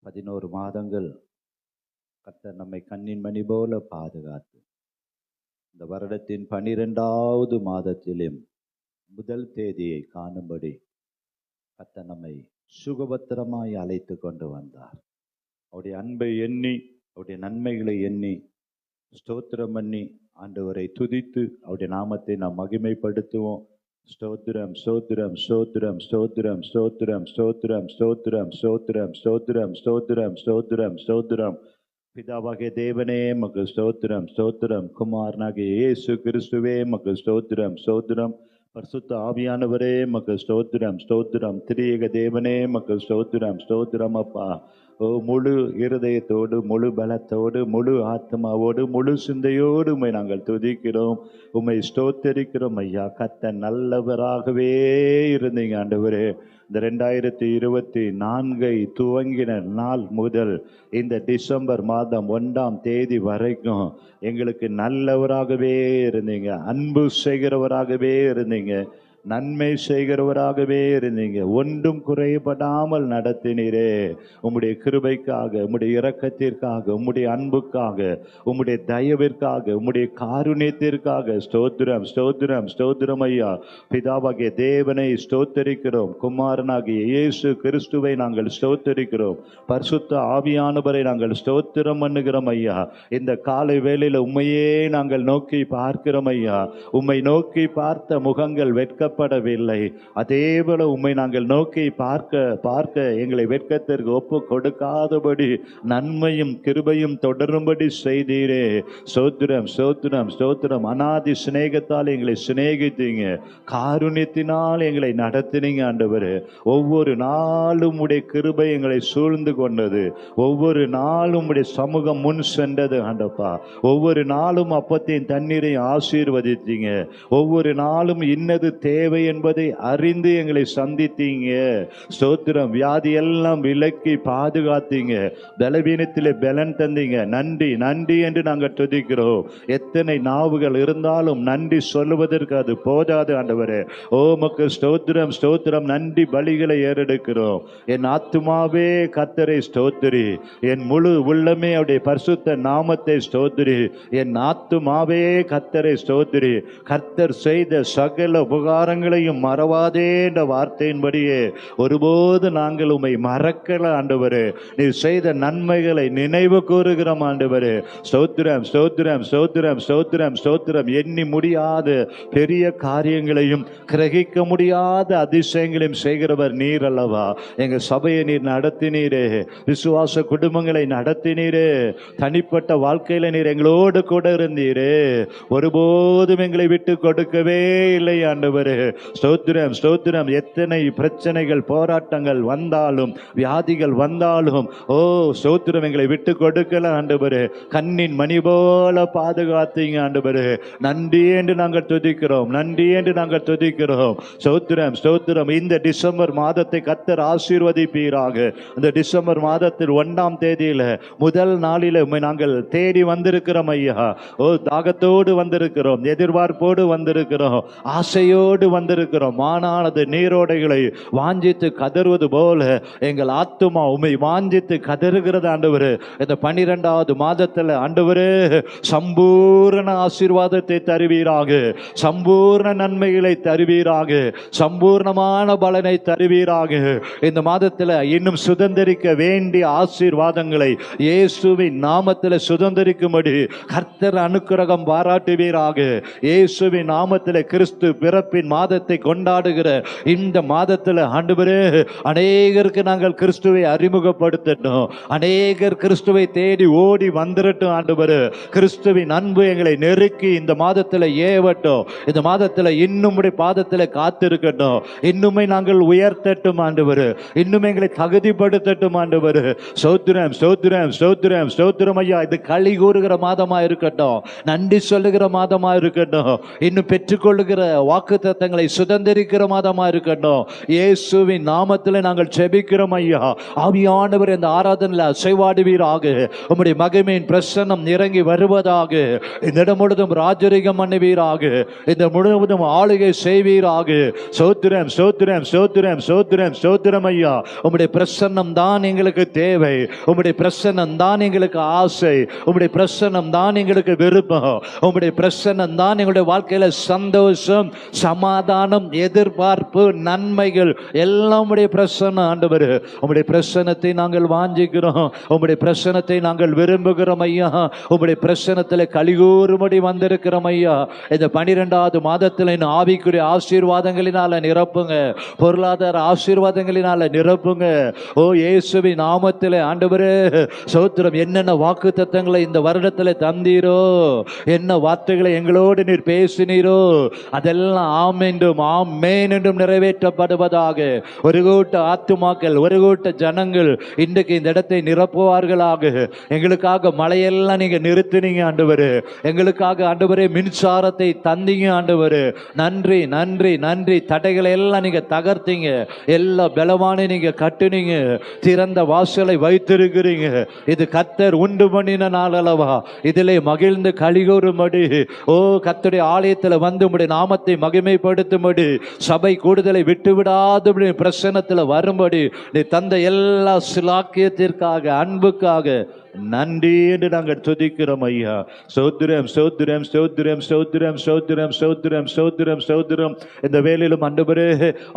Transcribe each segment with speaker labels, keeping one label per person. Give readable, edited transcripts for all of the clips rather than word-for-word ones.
Speaker 1: 11 மாதங்கள் கர்த்தர் நம்மை கண்ணின் மணி போல பாதுகாத்து இந்த வருடத்தின் 12வது மாதத்திலும் முதல் தேதியை காணும்படி கர்த்தர் நம்மை சுகபத்திரமாய் அழைத்து கொண்டு வந்தார். அவருடைய அன்பை எண்ணி, அவருடைய நன்மைகளை எண்ணி ஸ்தோத்திரம் பண்ணி ஆண்டவரை துதித்து அவருடைய நாமத்தை நாம் மகிமைப்படுத்துவோம். ஸ்தோத்திரம் ஸ்தோத்திரம் ஸ்தோத்திரம் ஸ்தோத்திரம் ஸ்தோத்திரம் ஸ்தோத்திரம் ஸ்தோத்திரம் ஸ்தோத்திரம் ஸ்தோத்திரம் ஸ்தோத்திரம் ஸ்தோத்திரம் ஸ்தோத்திரம். பிதாவாகிய தேவனே மக்கு ஸ்தோத்திரம் ஸ்தோத்திரம். குமாரனாகிய இயேசு கிறிஸ்துவே மக்கு ஸ்தோத்திரம் ஸ்தோத்திரம். பரிசுத்த ஆவியானவரே மக்கு ஸ்தோத்திரம் ஸ்தோத்திரம். திரியேக தேவனே மக்கு ஸ்தோத்திரம் ஸ்தோத்திரம். அப்பா, முழு இருதயத்தோடு, முழு பலத்தோடு, முழு ஆத்மாவோடு, முழு சிந்தையோடு உம்மை நாங்கள் துதிக்கிறோம், உம்மை ஸ்தோத்தரிக்கிறோம் ஐயா. கர்த்தர் நல்லவராகவே இருந்தீங்க ஆண்டவரே. இந்த 2024 துவங்கின நாள் முதல் இந்த டிசம்பர் மாதம் 1ஆம் தேதி வரைக்கும் எங்களுக்கு நல்லவராகவே இருந்தீங்க, அன்பு செய்கிறவராகவே இருந்தீங்க, நன்மை செய்கிறவராகவே இருந்தீங்க. ஒன்றும் குறைபடாமல் நடத்தினீரே. உம்முடைய கிருபைக்காக, உம்முடைய இரக்கத்திற்காக, உம்முடைய அன்புக்காக, உம்முடைய தயவிற்காக, உம்முடைய காருண்யத்திற்காக ஸ்தோத்திரம் ஸ்தோத்திரம் ஸ்தோத்திரம் ஐயா. பிதாவாகிய தேவனை ஸ்தோத்தரிக்கிறோம், குமாரனாகிய இயேசு கிறிஸ்துவை நாங்கள் ஸ்தோத்தரிக்கிறோம், பரிசுத்த ஆவியானவரை நாங்கள் ஸ்தோத்திரம் பண்ணுகிறோம் ஐயா. இந்த காலை வேளையில உம்மையே நாங்கள் நோக்கி பார்க்கிறோம் ஐயா. உம்மை நோக்கி பார்த்த முகங்கள் வெட்கப்படவில்லை. அதேபோல உம்மை நாங்கள் நோக்கி பார்க்க எங்களை வெட்கத்திற்கு ஒப்பு கொடுக்காதபடி நன்மையும் கிருபையும் தொடரும்படி செய்தீரே. ஸ்தோத்திரம் ஸ்தோத்திரம் ஸ்தோத்திரம். அநாதி சிநேகத்தால் எங்களை சிநேகித்தீங்க, காருண்யத்தினால் எங்களை நடத்தினீங்க ஆண்டவரே. ஒவ்வொரு நாளும் உடைய கிருபை எங்களை சூழ்ந்து கொண்டது, ஒவ்வொரு நாளும் உடைய சமூகம் முன் சென்றது ஆண்டப்பா. ஒவ்வொரு நாளும் அப்பத்தையும் தண்ணீரையும் ஆசீர்வதித்தீங்க, ஒவ்வொரு நாளும் இன்னது தேவை என்பதை அறிந்து எங்களை சந்தித்தீங்க. ஸ்தோத்திரம். வியாதி எல்லாம் விலக்கி பாதுகாத்தீங்க, பலவீனத்திலே பலன் தந்தீங்க. நன்றி நன்றி என்று நாங்கள் துதிக்கிறோம். எத்தனை நாவுகள் இருந்தாலும் நன்றி சொல்லுவதற்கு அது போதாது ஆண்டவரே. ஓமக்கு ஸ்தோத்திரம் ஸ்தோத்திரம். நன்றி பலிகளை ஏறெடுக்கிறோம். என் ஆத்துமாவே கர்த்தரை ஸ்தோத்திரி, என் முழு உள்ளமே அவருடைய பரிசுத்த நாமத்தை ஸ்தோத்திரி. என் ஆத்துமாவே கர்த்தரை ஸ்தோத்திரி. கர்த்தர் செய்த சகல உபகாரங்களையும் மறவாதே என்ற வார்த்தையின்படியே ஒருபோது நாங்கள் உம்மை மறக்கல ஆண்டவரே. நீ செய்த நன்மைகளை நினைவு கூறுகிறோம் ஆண்டவரே. ஸ்தோத்திரம் ஸ்தோத்திரம் ஸ்தோத்திரம் ஸ்தோத்திரம் ஸ்தோத்திரம். எண்ணி முடியாத பெரிய காரியங்களையும் கிரகிக்க முடியாத அதிசயங்களையும் செய்கிறவர் நீர் அல்லவா. எங்க சபையை நீர் நடத்தினீரே, விசுவாச குடும்பங்களை நடத்தினீரே, தனிப்பட்ட வாழ்க்கையில நீர் எங்களோடு கூட இருந்தீரே. ஒருபோதும் எங்களை விட்டு கொடுக்கவே இல்லை ஆண்டவரே. ஸ்தோத்திரம் ஸ்தோத்திரம். எத்தனை பிரச்சனைகள் போராட்டங்கள் வந்தாலும், வியாதிகள் வந்தாலும், ஓ ஸ்தோத்திரம், எங்களை விட்டு கொடுக்கல ஆண்டவரே. கண்ணின் மணி போல பாதுகாத்தீங்க ஆண்டவரே. நன்றி என்று நாங்கள் துதிக்கிறோம், நன்றி என்று நாங்கள் துதிக்கிறோம். ஸ்தோத்திரம் ஸ்தோத்திரம். இந்த டிசம்பர் மாதத்தை கர்த்தர் ஆசீர்வதிப்பீராக. இந்த டிசம்பர் மாதத்தில் 1ஆம் தேதியில முதல் நாளில நாங்கள் தேடி வந்திருக்கிறோம் ஐயா. ஓ தாகத்தோடு வந்திருக்கிறோம், எதிர்பார்ப்போடு வந்திருக்கிறோம், ஆசையோடு வந்திருக்கிறோம். மானானது நீரோடைகளை வாஞ்சித்து கதறுவது போல எங்கள் ஆத்துமா உம்மை வாஞ்சித்து கதறுகிறது ஆண்டவரே. இந்த 12வது மாதத்துல ஆண்டவரே சம்பூர்ண ஆசீர்வாதத்தை தருவீராக, சம்பூர்ண நன்மைகளை தருவீராக, சம்பூர்ணமான பலனை தருவீராக. இந்த மாதத்துல இன்னும் சுதந்திரிக்க வேண்டிய ஆசீர்வாதங்களை இயேசுவின் நாமத்தில் சுதந்திரிக்கும்படி கர்த்தர் அனுக்கிரகம் பாராட்டுவீராக. இயேசுவின் நாமத்தில் கிறிஸ்து பிறப்பின் மாதத்தை கொண்டாடுகிற இந்த மாதத்தில் ஆண்டவரே அநேகருக்கு நாங்கள் கிறிஸ்துவை அறிமுகப்படுத்தட்டும், அநேகர் கிறிஸ்துவை தேடி ஓடி வந்துடட்டும் ஆண்டவரே. கிறிஸ்துவின் அன்பு எங்களை நெருக்கி இந்த மாதத்தில் ஏவட்டும், இந்த மாதத்தில் இன்னும் பாதத்தில் காத்திருக்கட்டும், இன்னுமே நாங்கள் உயர்த்தட்டும் ஆண்டவரே, இன்னும் எங்களை தகுதிப்படுத்தட்டும் ஆண்டவரே. ஸ்தோத்திரம் ஸ்தோத்திரம் ஸ்தோத்திரம் ஸ்தோத்திரம் ஐயா. இது களி கூறுகிற மாதமா இருக்கட்டும், நன்றி சொல்லுகிற மாதமா இருக்கட்டும், இன்னும் பெற்றுக்கொள்ளுகிற வாக்குத்தத்த வாக்குத்தத்தங்களை சுதந்திரிக்கிற மாதமா இருக்கட்டும். இயேசுவின் நாமத்தில் நாங்கள் ஜெபிக்கிறோம் ஐயா. ஆவியானவர் இந்த ஆராதனையில் அசைவாடுவீராக. உம்முடைய மகிமையின் பிரசன்னம் இறங்கி வருவதாக. இந்த இடம் முழுவதும் ராஜரிகம் பண்ணுவீராக. இந்த முழுவதும் ஆளுகை செய்வீராக. சோத்திரம் சோத்திரம் சோத்திரம் சோத்திரம் சோத்திரம் ஐயா. உம்முடைய பிரசன்னம் தான் எங்களுக்கு தேவை. உம்முடைய பிரசன்னம் தான் எங்களுக்கு ஆசை. உம்முடைய பிரசன்னம் தான் எங்களுக்கு விருப்பம். உம்முடைய பிரசன்னம் தான் எங்களுடைய வாழ்க்கையில சந்தோஷம், சமாதானம், எதிர்பார்ப்பு, நன்மைகள் எல்லாம் உம்முடைய பிரசன்னம் ஆண்டவர். உம்முடைய பிரசன்னத்தை நாங்கள் வாஞ்சிக்கிறோம். உம்முடைய பிரசன்னத்தை நாங்கள் விரும்புகிறோம் ஐயா. உம்முடைய பிரசன்னத்தில் கலிகூறும்படி வந்திருக்கிறோம் ஐயா. இந்த 12வது மாதத்தில் இன்னும் ஆவிக்குரிய ஆசீர்வாதங்களினால நிரப்புங்க. பொருளாதார ஆசீர்வாதங்களினால நிரப்புங்க. ஓ இயேசுவின் நாமத்தில் ஆண்டவரே சோத்திரம். என்னென்ன வாக்கு தத்தங்களை இந்த வருடத்தில் தந்தீரோ, என்ன வார்த்தைகளை எங்களோடு நீர் பேசினீரோ, அதெல்லாம் ஆம் என்றும் ஆமேன் என்றும் நிறைவேற்றப்படுவதாக. ஒரு கூட்ட ஆத்துமாக்கள், ஒரு கூட்ட ஜனங்கள் இன்றைக்கு இந்த இடத்தை நிரப்புவார்களாக. எங்களுக்காக மழையெல்லாம் நீங்க நிறுத்தினீங்க ஆண்டவரு. எங்களுக்காக ஆண்டவரே மின்சாரத்தை தந்தீங்க ஆண்டவரு. நன்றி நன்றி நன்றி. தடைகளை எல்லாம் நீங்க தகர்த்தீங்க. எல்லா பலமான நீங்க கட்டுனீங்க. திறந்த வாசலை வைத்திருக்கிறீங்க. இது கர்த்தர் உண்டு பண்ணின நாள் அல்லவா. இதிலே மகிழ்ந்து கலிகூறும்படி, ஓ கர்த்தருடைய ஆலயத்தில் வந்து உம்முடைய நாமத்தை மகிமைப்படுத்தும்படி, சபை கூடுதலை விட்டு விடாதபடி பிரசன்னத்தில் வரும்படி நீ தந்த எல்லா சிலாக்கியத்திற்காக, அன்புக்காக நன்றி என்று நாங்கள் துதிக்கிறோம் ஐயா. சோத்திரம் சோத்திரம் சோத்திரம் சோத்திரம் சோத்திரம் சோத்திரம் சோத்திரம் சோத்திரம். இந்த வேளையிலும் ஆண்டவரே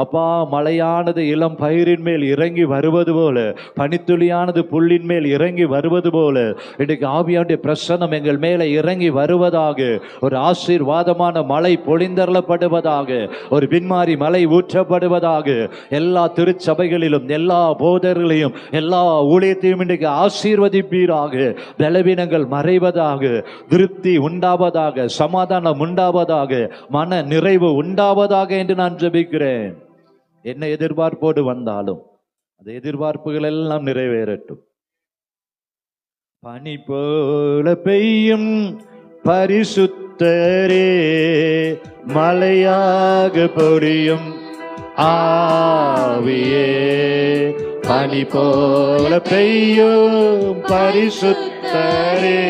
Speaker 1: அப்பா, மழையானது இளம் பயிரின் மேல் இறங்கி வருவது போல, பனித்துளியானது புல்லின் மேல் இறங்கி வருவது போல இன்றைக்கு ஆவியானுடைய பிரசன்னம் எங்கள் மேலே இறங்கி வருவதாக. ஒரு ஆசீர்வாதமான மழை பொழிந்தருளப்படுவதாக. ஒரு பின்மாறி மழை ஊற்றப்படுவதாக. எல்லா திருச்சபைகளிலும், எல்லா போதர்களையும், எல்லா ஊழியத்தையும் இன்றைக்கு ஆசீர்வதிப்பீர். பலவீனங்கள் மறைவதாக, திருப்தி உண்டாவதாக, சமாதானம் உண்டாவதாக, மன நிறைவு உண்டாவதாக என்று நான் ஜெபிக்கிறேன். என்ன எதிர்பார்ப்போடு வந்தாலும் அந்த எதிர்பார்ப்புகள் எல்லாம் நிறைவேறட்டும். பனி போல பெய்யும் பரிசுத்தரே, மழையாக பொழியும் ஆவியே, பனி போல பெய்யும் பரிசுத்தரே,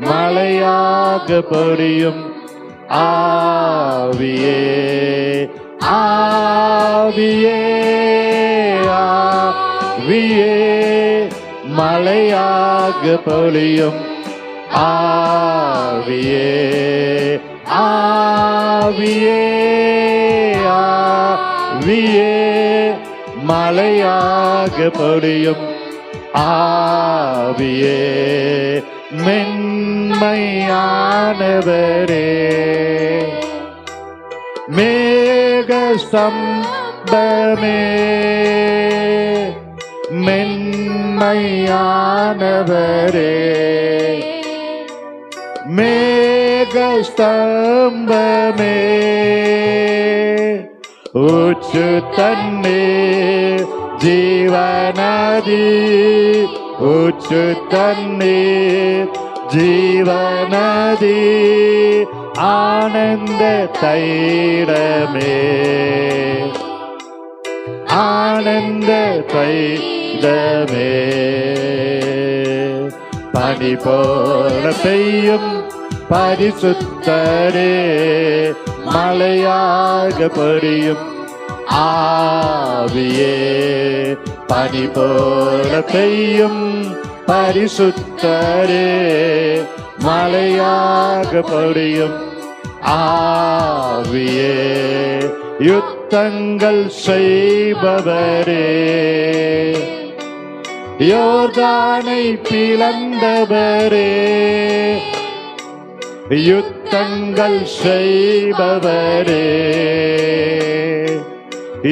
Speaker 1: மழையாக பொழியும் ஆவியே, ஆவியே ஆவியே, மழையாக பொழியும் ஆவியே, ஆவியே ஆவியே, மழையாக பொழியும் ஆவியே, மென்மையானவரே, மேக ஸ்தம்பமே, மென்மையானவரே, மேக ஸ்தம்பமே, ஊற்று தண்ணீர் ஜீவநதி, ஊற்று தண்ணீர் ஜீவநதி, ஆனந்த தைலமே, ஆனந்த தைலமே, பனி போல பெய்யும் பரிசுத்தரே, மழையாக பொழியும் ஆவியே, பனி போல பெய்யும் பரிசுத்தரே, மழையாக பொழியும் ஆவியே, யுத்தங்கள் செய்பவரே, யோர்தானை பிளந்தவரே, யுத்தங்கள் செய்பவரே,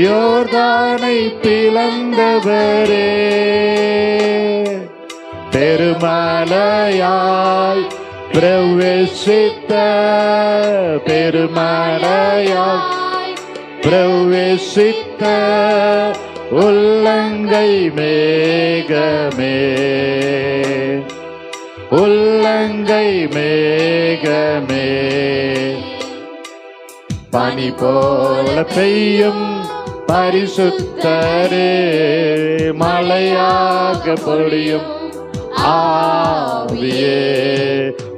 Speaker 1: யோர்தானை பிளந்தவரே, பெருமழையாய் பிரவேசித்த, பெருமழையாய் பிரவேசித்த உள்ளங்கை மேகமே, உள்ளங்கை மேகமே, பனி போல பெய்யும் பரிசுத்தரே, மழையாக பொழியும் ஆவியே,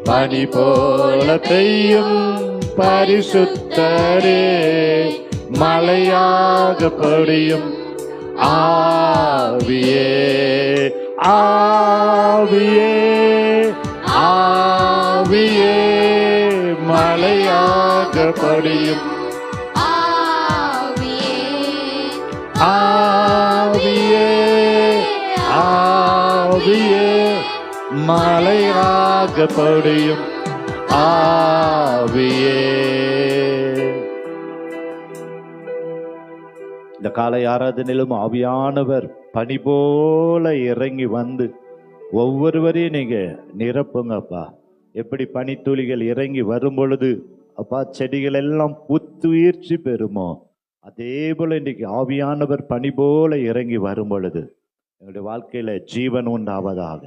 Speaker 1: பனி போல பெய்யும் பரிசுத்தரே, மழையாக பொழியும் ஆவியே, ஆவியே, ஆவியே, மழையாக பொழியும் ஆவியே, ஆவியே, மழையாக பொழியும் ஆவியே. இந்த காலை ஆராதனையிலும் ஆவியானவர் பனி போல இறங்கி வந்து ஒவ்வொருவரையும் நீங்க நிரப்புங்கப்பா. எப்படி பனித்துளிகள் இறங்கி வரும் பொழுது அப்பா செடிகள் எல்லாம் புத்துயிர்ச்சி பெறுமோ, அதே போல இன்றைக்கு ஆவியானவர் பனி போல இறங்கி வரும் பொழுது எங்களுடைய வாழ்க்கையில ஜீவன் உண்டாவதாக,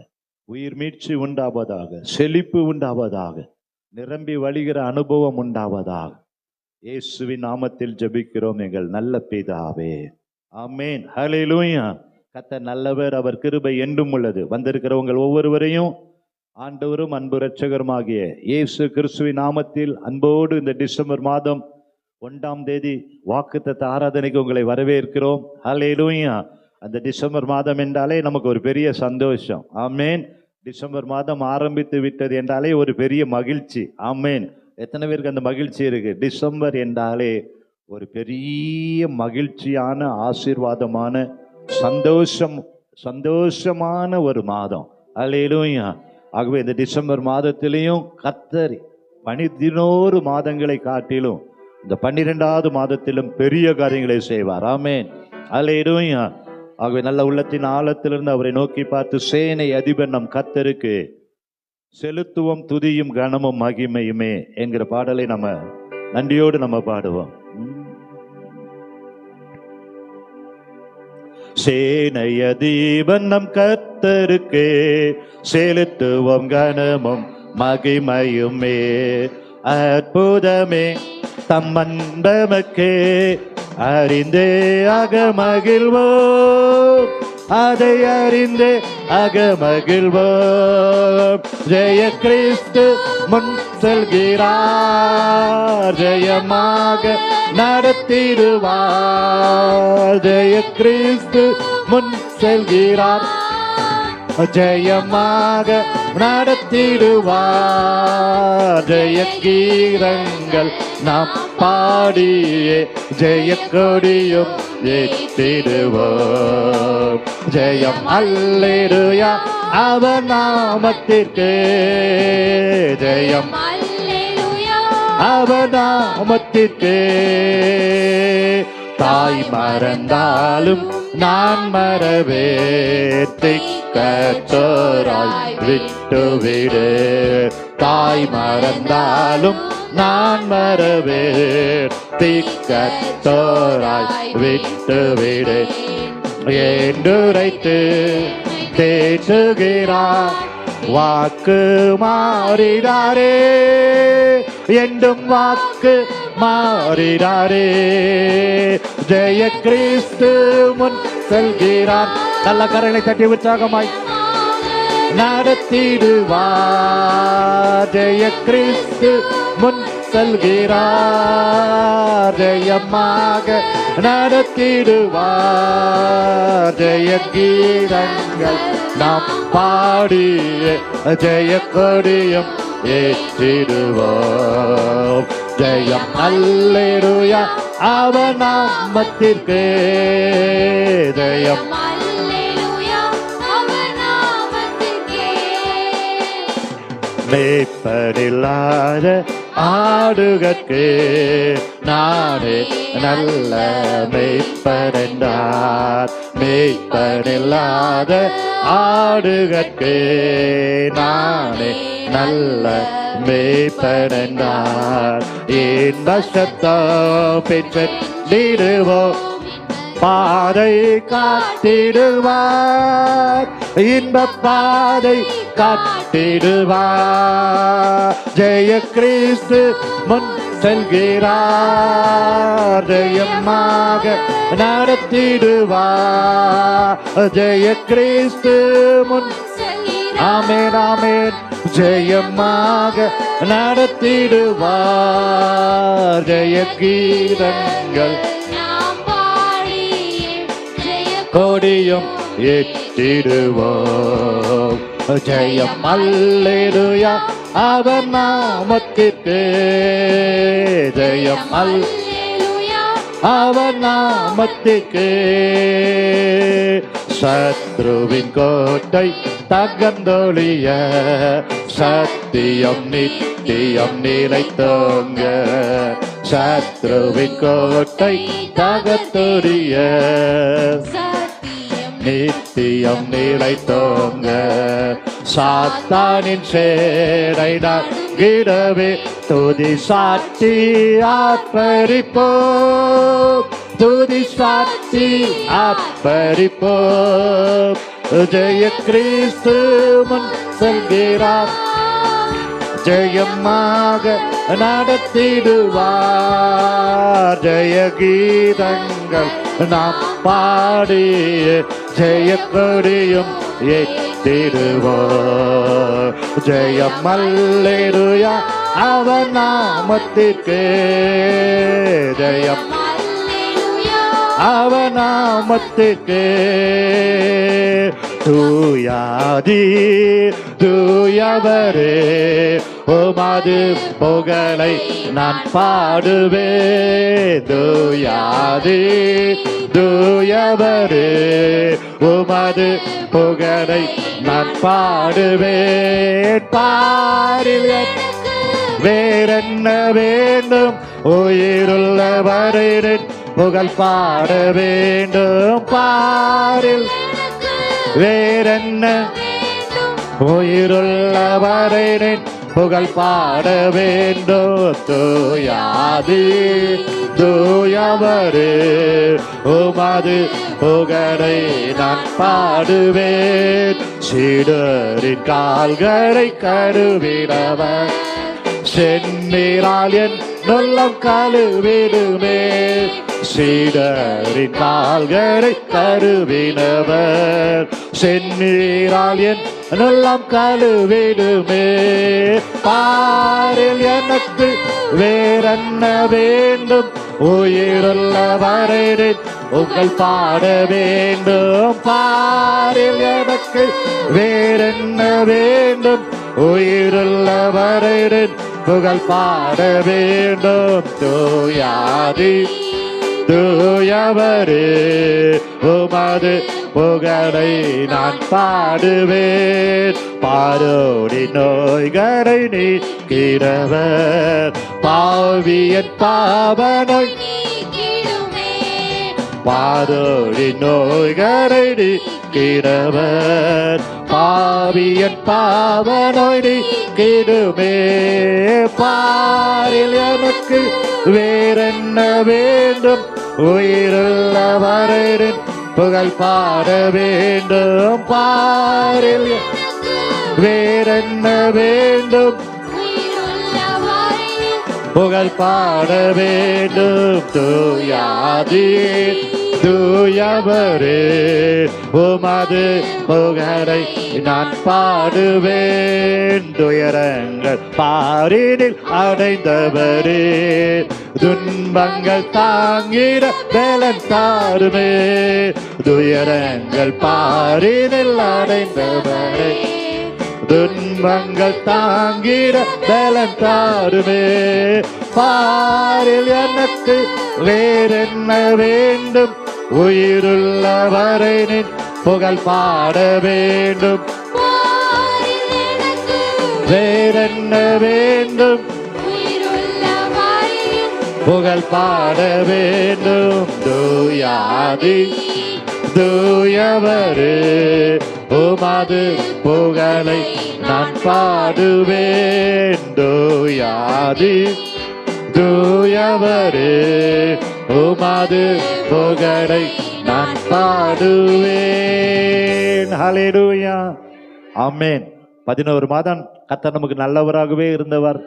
Speaker 1: உயிர் மீட்சி உண்டாவதாக, செழிப்பு உண்டாவதாக, நிரம்பி வழிகிற அனுபவம் உண்டாவதாக. இயேசுவின் நாமத்தில் ஜெபிக்கிறோம் எங்கள் நல்ல பிதாவே, ஆமென். ஹல்லேலூயா. கர்த்தர் நல்லவர், அவர் கிருபை என்றும் உள்ளது. வந்திருக்கிறவங்க ஒவ்வொருவரையும் ஆண்டவரும் அன்பு இரட்சகருமாகிய இயேசு கிறிஸ்துவின் நாமத்தில் அன்போடு இந்த டிசம்பர் மாதம் 1ஆம் தேதி வாக்குத்தத்த ஆராதனைக்கு உங்களை வரவேற்கிறோம். ஹல்லேலூயா. அந்த டிசம்பர் மாதம் என்றாலே நமக்கு ஒரு பெரிய சந்தோஷம். ஆமேன். டிசம்பர் மாதம் ஆரம்பித்து விட்டது என்றாலே ஒரு பெரிய மகிழ்ச்சி. ஆமேன். எத்தனை பேருக்கு அந்த மகிழ்ச்சி இருக்கு? டிசம்பர் என்றாலே ஒரு பெரிய மகிழ்ச்சியான, ஆசீர்வாதமான, சந்தோஷமான ஒரு மாதம். ஹல்லேலூயா. ஆகவே இந்த டிசம்பர் மாதத்திலையும் கர்த்தர் 11 மாதங்களை காட்டிலும் இந்த 12வது மாதத்திலும் பெரிய காரியங்களை செய்வார். ஆமென். ஹல்லேலூயா. ஆகவே நல்ல உள்ளத்தின் ஆழத்திலிருந்து அவரை நோக்கி பார்த்து, சேனை அதிபர் நம் கர்த்தருக்கு செலுத்துவோம் துதியும் கனமும் மகிமையுமே என்கிற பாடலை நம்ம நன்றியோடு நம்ம பாடுவோம். சேனை அதிபர் நம் கர்த்தருக்கு செலுத்துவோம் கனமும் மகிமையுமே, அற்புதமே தம் அன்பமக்கே அறிந்தே அகமகிழ்வோம், அதை அறிந்தே அகமகிழ்வோம். ஜெய கிறிஸ்து முன் செல்கிறார், ஜெயமாக நடத்திடுவார். ஜெய கிறிஸ்து முன் செல்கிறார், ஜெயமாக நடத்திடுவார். ஜெய கீதங்கள் நாம் பாடியே ஜெய கொடியும் ஏற்றிடுவோம். ஜெயம் அல்லேலூயா அவர் நாமத்திற்கு, ஜெயம் அவர் நாமத்திற்கு. தாய் மறந்தாலும் நான் மறவே, திக்கற்றோராய் விட்டுவிடு. தாய் மறந்தாலும் நான் மறவே, திக்கற்றோராய் விட்டுவிடு. என்றுரைத்து தேற்றுகிறார், வாக்கு மாறிடாரே, என்றும் வாக்கு மாறிடாரே. ஜெய கிறிஸ்து முன் செல்கிறார். நல்ல கரங்களை தட்டி உற்சாகமாய் நடத்திடுவார். ஜெய கிறிஸ்து முன் செல்கிறார், ஜெயமாக நடத்திடுவார். ஜெய கீதங்கள் நாம் பாடிய ஜெய கொடியும் ஏற்றிடுவோம். ஜெயம் அல்லேலூயா அவர் நாமத்திற்கு, ஜெயம் மேய்ப்பனில்லாத ஆடுகற்கு நானே நல்ல மேய்ப்பனென்றார். மேய்ப்பனில்லாத ஆடுகற்கு நானே நல்ல மேய்ப்பனென்றார். இன்ப சத்தம் பெற்றிடுவோம், பாதை காட்டிடுவார். இன்ப பாதை காட்டிடுவார். ஜெய கிறிஸ்து முன் செல்கிறார், ஜெயமாக நடத்திடுவார். ஜெய கிறிஸ்து முன் ஆமென் ஆமென் ஜெயமாக நடத்திடுவார். ஜெய கீதங்கள் கொடியும் எட்டிடுவோம். ஜெயம் அல்லேலூயா அவர் நாமத்திற்கு, ஜெயம் அல்லேலூயா அவர் நாமத்திற்கு. சத்ருவின் கோட்டை தகர்ந்தொழிய, சத்தியம் நித்தியம் நிலைத்தோங்க. சத்ருவின் கோட்டை தகர்த்தொழிய, நித்தியம் நிலைத்தோங்க. சாத்தானின் சேரை நாகிடவே துதி சாட்சி ஆர்ப்பரிப்போம், துதி சாட்சி ஆர்ப்பரிப்போம். ஜெய கிறிஸ்து முன் செல்கிறார், ஜெயமாக நடத்திடுவார். ஜெய கீதங்கள் நாம் பாடிய, ஜெய கொடியும் எட்டிடுவோம். ஜெயம் அல்லேலூயா அவர் நாமத்திற்கு, ஜெயம் அவர் நாமத்திற்கு. தூயாதி தூயவரே உமது புகழை நான் பாடுவேன். தூயாதி தூயவரே உமது புகழை நான் பாடுவேன். பாரில் வேறென்ன வேண்டும், உயிருள்ளவரை புகழ் பாட வேண்டும். பாரில் வேறென்ன, உயிருள்ளவரை புகழ் பாட வேண்டும். தூயாதி தூயவரே உமது புகழை நான் பாடுவேன். சீடரின் கால்களை கருவிடவர், செந்நீரால் என் நுள்ளம் கழுவிடுமே. சீடரின் கால்களை கருவினவர், செந்நீரால் என் நுள்ளம் கழுவிடுமே. பாரில் எனக்கு வேறென்ன வேண்டும், உயிருள்ளவரை புகழ் பாட வேண்டும். பாரில் எனக்கு வேறென்ன வேண்டும், உயிருள்ளவரை புகழ் பாட வேண்டும். தூயாதி தூயவரே உமது புகழை நான் பாடுவேன். பாரோடி நோய்களை நீக்கிறவர், பாவியன் பாவனை பாரோடி நோய்களை நீக்கிறவர், பாவியன் பாவனை நீக்கிடுமே. பாரில் எனக்கு வேறென்ன வேண்டும், உயிருள்ளவரை புகழ் பாட வேண்டும். பாரில் வேறென்ன வேண்டும், புகழ் பாட வேண்டும். தூயாதி தூயவரே உமது புகழை நான் பாடுவேன். துயரங்கள் பாரினில் அடைந்தவரே, துன்பங்கள் தாங்கிட பலன் தாருமே. துயரங்கள் பாரினில் அடைந்தவரே, துன்பங்கள் தாங்கிட பலன் தாருமே. பாரில் எனக்கு வேறென்ன வேண்டும், உயிருள்ளவரை புகழ் பாட வேண்டும். வேறென்ன வேண்டும், புகழ் பாட வேண்டும். தூயாதி தூயவரே உமது புகழை நான் பாடுவேன். தூயாதி தூயவரே உமது புகழை நான் பாடுவேன். ஹல்லேலூயா ஆமென். 11 மாதம் கர்த்தர் நமக்கு நல்லவராகவே இருந்தவர்.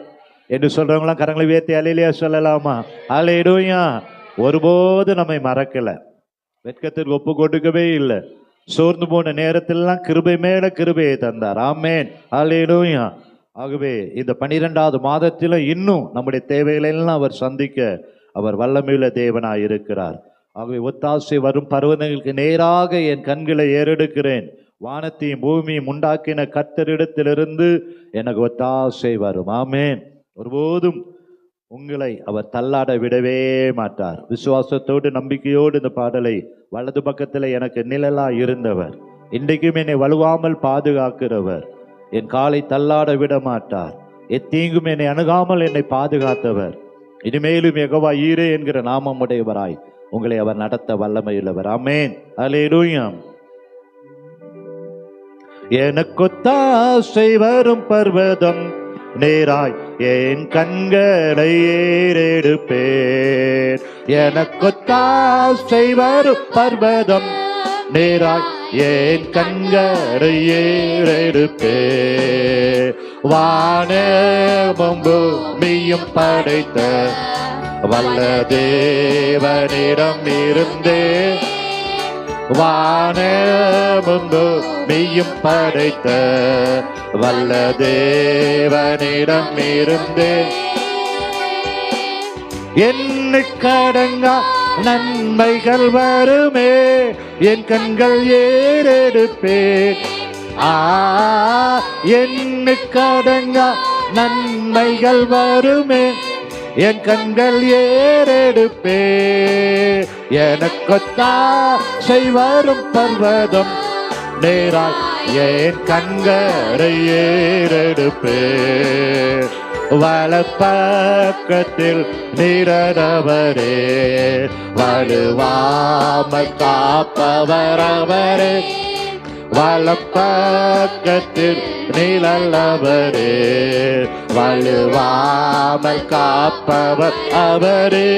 Speaker 1: என்று சொல்றவங்களாம் கரங்களை உயர்த்தி அல்லேலூயா சொல்லலாமா? அல்லேலூயா. ஒருபோது நம்மை மறக்கல, வெட்கத்திற்கு ஒப்பு கொடுக்கவே இல்லை. சோர்ந்து போன நேரத்திலெல்லாம் கிருபை மேல கிருபையை தந்தார். ஆமென், அல்லேலூயா. ஆகவே இந்த 12வது மாதத்தில் இன்னும் நம்முடைய தேவைகளை எல்லாம் அவர் சந்திக்க அவர் வல்லமையுள்ள தேவனாய் இருக்கிறார். ஆகவே ஒத்தாசை வரும் பர்வதங்களுக்கு நேராக என் கண்களை ஏறெடுக்கிறேன், வானத்தையும் பூமியும் உண்டாக்கின கர்த்தரிடத்திலிருந்து எனக்கு ஒத்தாசை வரும். ஆமென். ஒருபோதும் உங்களை அவர் தள்ளாட விடவே மாட்டார். விசுவாசத்தோடு நம்பிக்கையோடு இந்த பாடலை வலது பக்கத்தில் எனக்கு நிழலா இருந்தவர், இன்றைக்கும் என்னை வலுவாமல் பாதுகாக்கிறவர், என் காலை தள்ளாட விட மாட்டார், எத்தீங்கும் என்னை அணுகாமல் என்னை பாதுகாத்தவர், இனிமேலும் யெகோவா ஈரே என்கிற நாமம் உடையவராய் உங்களை அவர் நடத்த வல்லமையுள்ளவர். ஆமென், அல்லேலூயா. எனக்கொத்தாசை வரும் பர்வதம் நேராய் என் கண்களை ஏறெடுப்பேன். எனக்கொத்தாசை வரும் பர்வதம் நேராய் என் கண்களை ஏறெடுப்பேன். வானமும் பூமியும் படைத்த வல்ல தேவனிடம் இருந்தே, வானமும் பூமியும் படைத்த வல்ல தேவனிடம் இருந்தே, எண்ணுக்கடங்கா நன்மைகள் வருமே என் கண்கள் ஏறெடுப்பேன். எண்ணுக்கடங்கா நன்மைகள் வருமே என் கண்கள் ஏறெடுப்பே. எனக்கொத்தாசை வரும் பர்வதம் நேராய் என் கண்களை ஏறெடுப்பே. வலப்பக்கத்தில் நிறனவரே, வலுவாமல் காப்பவர் அவரே. வலப்பக்கத்தில் நிழலவரே, வலுவாமல் காப்பவர் அவரே.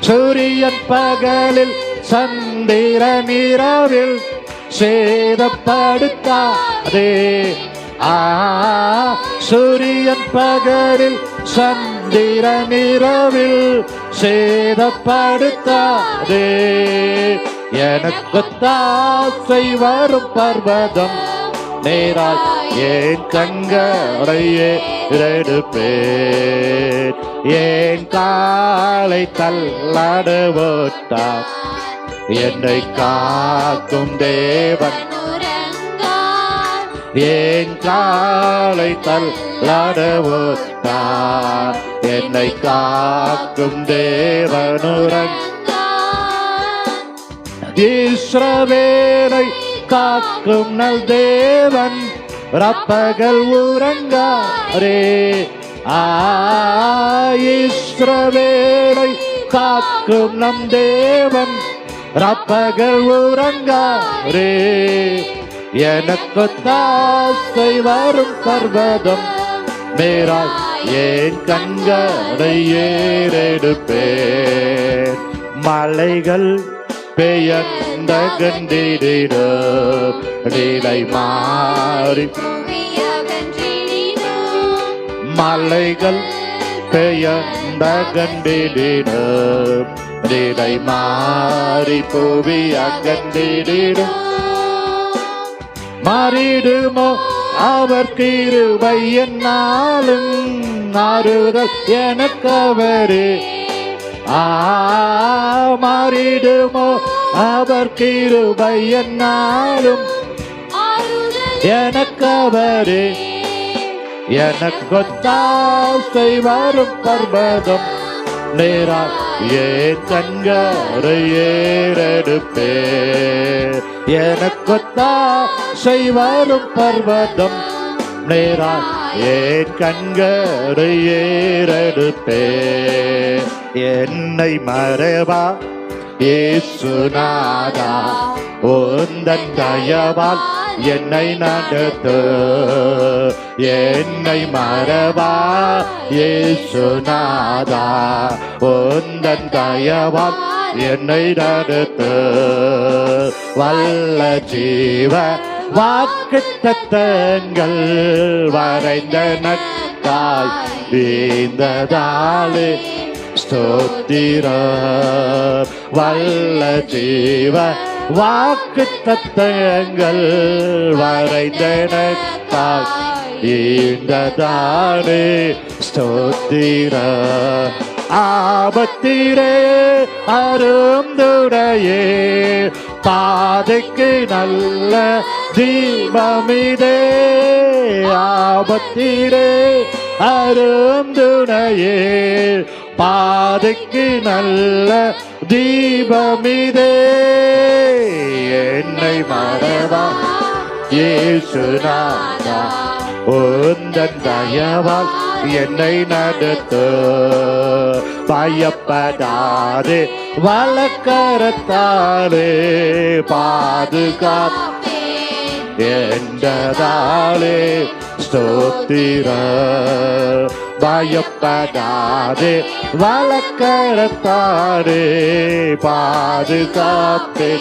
Speaker 1: சூரியன் பகலில் சந்திரன் இரவில் சேதப்படுத்தாதே. சூரியன் பகலில் சந்திரன் இரவில் சேதப்படுத்தாதே. எனக்கொத்தாசை வரும் பர்வதம் நேராய் என் கண்களை ஏறெடுப்பேன். என் காலை தள்ளாட ஓட்டார் என்னை காக்கும் தேவன். என் காலை தள்ளாட ஓட்டார் என்னை காக்கும் தேவனுரன். இஸ்ரவேலை காக்கும் நல் தேவன் ரப்பகல் உறங்காரே. இஸ்ரவேலை காக்கும் நம் தேவன் ரப்பகல் உறங்காரே. எனக்கொத்தாசை வரும் பர்வதம் நேராய் என் கண்களை ஏறெடுப்பேன். மலைகள் பெயர்ந்த கண்டிடும் நிலை மாறி, மலைகள் பெயர்ந்த கண்டிடும் நிலை மாறி புவி அகண்டிடும். மாறிடுமோ அவர் கிருபை என்னாலும் ஆறுதல் எனக்கவரே. மாறிடுமோ அவர் கிருபை என்னாலும் எனக்கவரே. எனக்கொத்தாசை வரும் பர்வதம் நேராய் என் கண்களை ஏறெடுப்பேன். எனக்கொத்தாசை வரும் பர்வதம் நேராய் என் கண்களை ஏறெடுப்பேன். என்னை மறவா இயேசுநாதா, உந்தன் தயவால் என்னை நடத்து. என்னை மறவா இயேசுநாதா, உந்தன் தயவால் என்னை நடத்து. வல்ல ஜீவ வாக்குத்தத்தங்கள் வரைந்த எனக்காய் வீழ்ந்ததாலே ஸ்தோத்திரம். வல்ல ஜீவ வாக்கு தத்தங்கள் வரைந்தனக்காய் ஈந்ததானே ஸ்தோத்திரம். ஆபத்திரே அருந்துடையே பாதைக்கு நல்ல தீபமிதே. ஆபத்திரே அருந்துடையே பாதைக்கு நல்ல தீபமிதே. என்னை மறவா இயேசுநாதா, உந்தன் தயவால் என்னை நடத்து. பயப்படாதே வலக்கரத்தாலே பாதுகாப்பே என்றதாலே ஸ்தோத்திரம். பயப்படாதே வலக்கரத்தாலே பாதுகாப்பே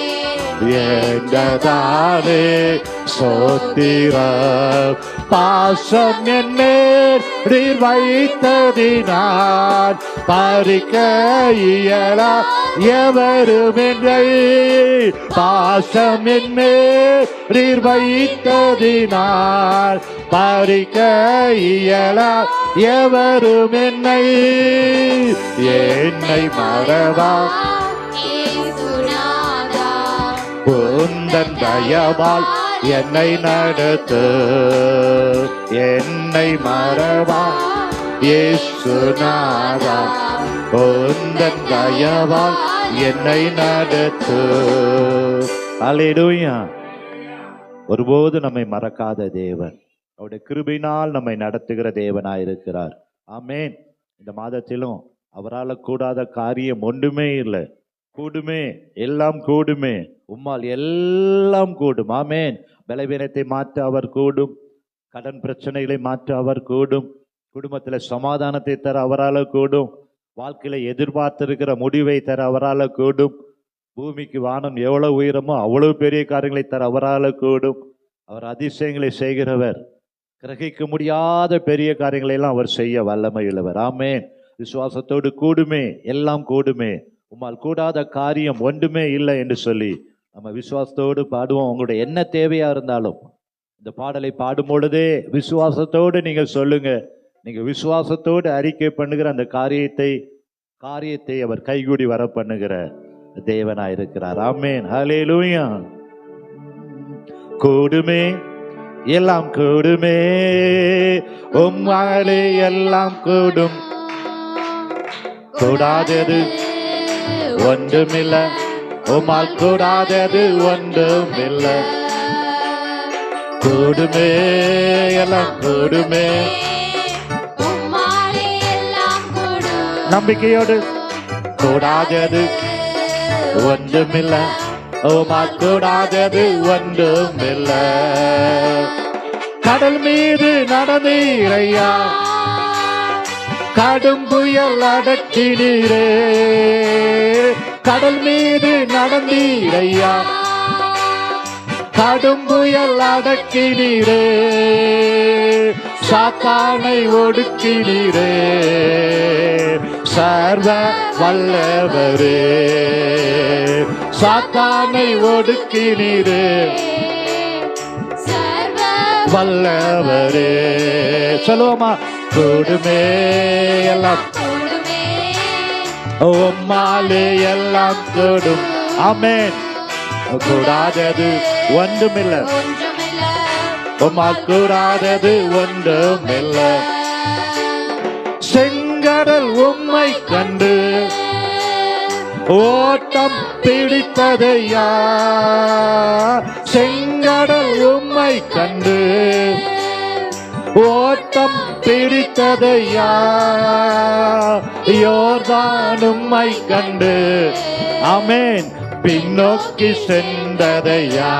Speaker 1: என்றதாலே ஸ்தோத்திரம். பாசம் என்மேல் நீர் வைத்ததினால் பறிக்க இயலா எவருமில்லை. பாசம் என்மேல் நீர் வைத்ததினால் பறிக்க இயலா எவருமில்லை. என்னை மறவா உந்தன் தயவால் என்னை நடத்து. என்னை மறவா இயேசுநாதா, உந்தன் தயவால் என்னை நடத்து. அல்லேலூயா. ஒருபோது நம்மை மறக்காத தேவன், அவருடைய கிருபையினால் நம்மை நடத்துகிற தேவனாயிருக்கிறார். ஆமேன். இந்த மாதத்திலும் அவரால் கூடாத காரியம் ஒன்றுமே இல்லை. கூடுமே, எல்லாம் கூடுமே. உம்மால் எல்லாம் கூடும். ஆமேன். பலவீனத்தை மாற்ற அவர் கூடும். கடன் பிரச்சனைகளை மாற்ற அவர் கூடும். குடும்பத்தில் சமாதானத்தை தர அவரால் கூடும். வாழ்க்கையில எதிர்பார்த்திருக்கிற முடிவை தர அவரால் கூடும். பூமிக்கு வானம் எவ்வளவு உயரமோ அவ்வளவு பெரிய காரியங்களை தர அவரால் கூடும். அவர் அதிசயங்களை செய்கிறவர். கிரகிக்க முடியாத பெரிய காரியங்களை எல்லாம் அவர் செய்ய வல்லமை உள்ளவர். ஆமேன். விசுவாசத்தோடு கூடுமே, எல்லாம் கூடுமே. உம்மால் கூடாத காரியம் ஒன்றுமே இல்லை என்று சொல்லி நம்ம விசுவாசத்தோடு பாடுவோம். உங்களுடைய என்ன தேவையா இருந்தாலும் இந்த பாடலை பாடும் பொழுதே விசுவாசத்தோடு நீங்கள் சொல்லுங்க. நீங்க விசுவாசத்தோடு அறிக்கை பண்ணுகிற அந்த காரியத்தை அவர் கைகூடி வர பண்ணுகிற தேவனாய் இருக்கிறார். ஆமேன். ஹல்லேலூயா. கூடுமே, எல்லாம் கூடுமே, உம்மாலே எல்லாம் கூடும். கூடாதது ஒன்றுமில்ல, உம்மால் கூடாதது ஒன்றுமில்ல. கூடுமே, எல்லாம் கூடுமே. நம்பிக்கையோடு கூடாதது ஒன்றுமில்ல, உம்மால் கூடாதது ஒன்றுமில்ல. கடல் மீது நடந்தீரையா, கடும் புயல் அடக்கினீரே. கடல் மீது நடந்தீரையா, கடும் புயல் அடக்கினீரே. சாத்தானை ஒடுக்கினீரே. சர்வ வல்லவரே, சாத்தானை ஒடுக்கினீரே. வல்லவரே. சொல்லுவோமா? கூடுமே, எல்லாம் உம்மாலே எல்லாம் கூடும். ஆமென். கூடாதது ஒன்றுமில்லை, உம்மால் கூடாதது ஒன்றுமில்லை. செங்கடல் உம்மை கண்டு ஓட்டம் பிடித்ததையா. செங்கடல் உம்மை கண்டு ஓட்டம் பிடித்ததையா. யோர்தான் உம்மை கண்டு ஆமென் பின்னோக்கி சென்றதையா.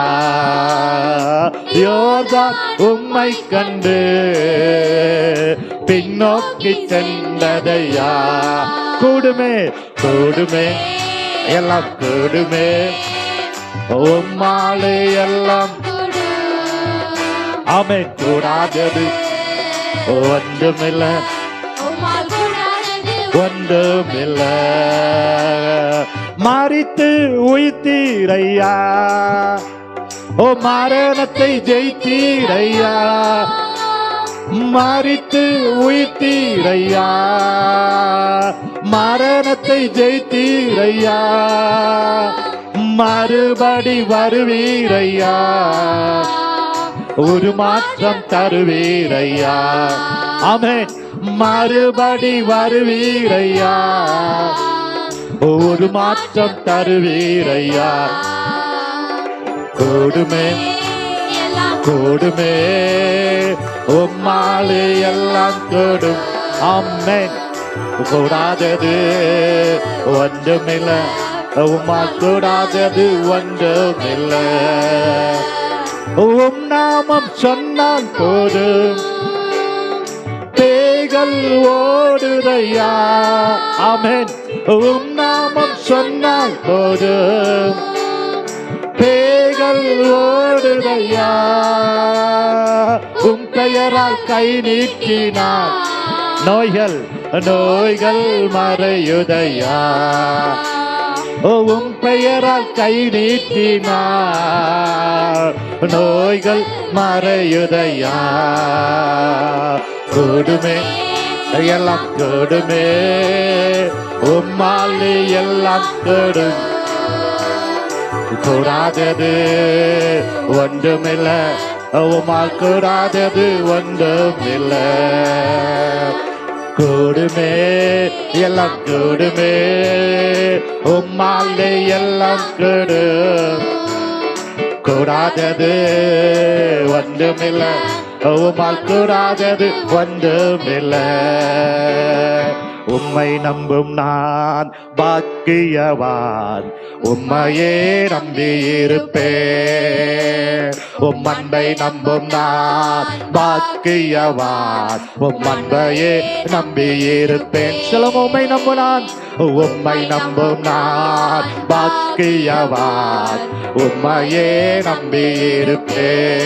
Speaker 1: யோர்தான் உம்மை கண்டு பின்னோக்கி சென்றதையா. கூடுமே, கூடுமே, எல்லாம் கூடுமே, உம்மாலே எல்லாம். ஆமென். கூடாதது ஒன்றுமில்ல ஒன்றுமில்ல. மரித்து உயிர்த்தீரையா, ஓ மரணத்தை ஜெயித்தீரையா. மரித்து உயிர்த்தீரையா, மரணத்தை ஜெயித்தீரையா. மறுபடி வருவீரையா, ஒரு மாற்றம் தருவீரையா. ஆமென். மறுபடி வருவீரையா, ஒரு மாற்றம் தருவீரையா. கூடுமே கூடுமே உம்மாலே எல்லாம் கூடும். ஆமென். கூடாதது ஒன்றுமில்ல, உம்மால் கூடாதது ஒன்றுமில்ல. உம் நாமம் சொன்னால் போதும், பேய்கள் ஓடுதையா. ஆமென். உம் நாமம் சொன்னால் போதும், பேய்கள் ஓடுதையா. உம் பெயரால் கை நீக்கினார், நோய்கள் நோய்கள் மறையுதையா. உம் பெயரால் கை நீட்டினார், நோய்கள் மறையுதையா. கூடுமே எல்லாம் கூடுமே, உம்மாலே எல்லாம் கூடும். கூடாதது ஒன்றுமில்ல, உம்மால் கூடாதது ஒன்றுமில்ல. கூடுமே எல்லாம் கூடுமே, உம்மாலே எல்லாம் கூடும். கூடாதது ஒன்றுமில்ல, உம்மால் கூடாதது ஒன்றுமில்ல. உம்மை நம்பும் நான் பாக்கியவான், உம்மையே நம்பியிருப்பேன். உம் அன்பை நம்பும் நான் பாக்கியவான், உம் அன்பையே நம்பியிருப்பேன். சொல்லும் உம்மை நம்பும் நான், உம்மை நம்பும் நான் பாக்கியவான், உம்மையே நம்பியிருப்பேன்.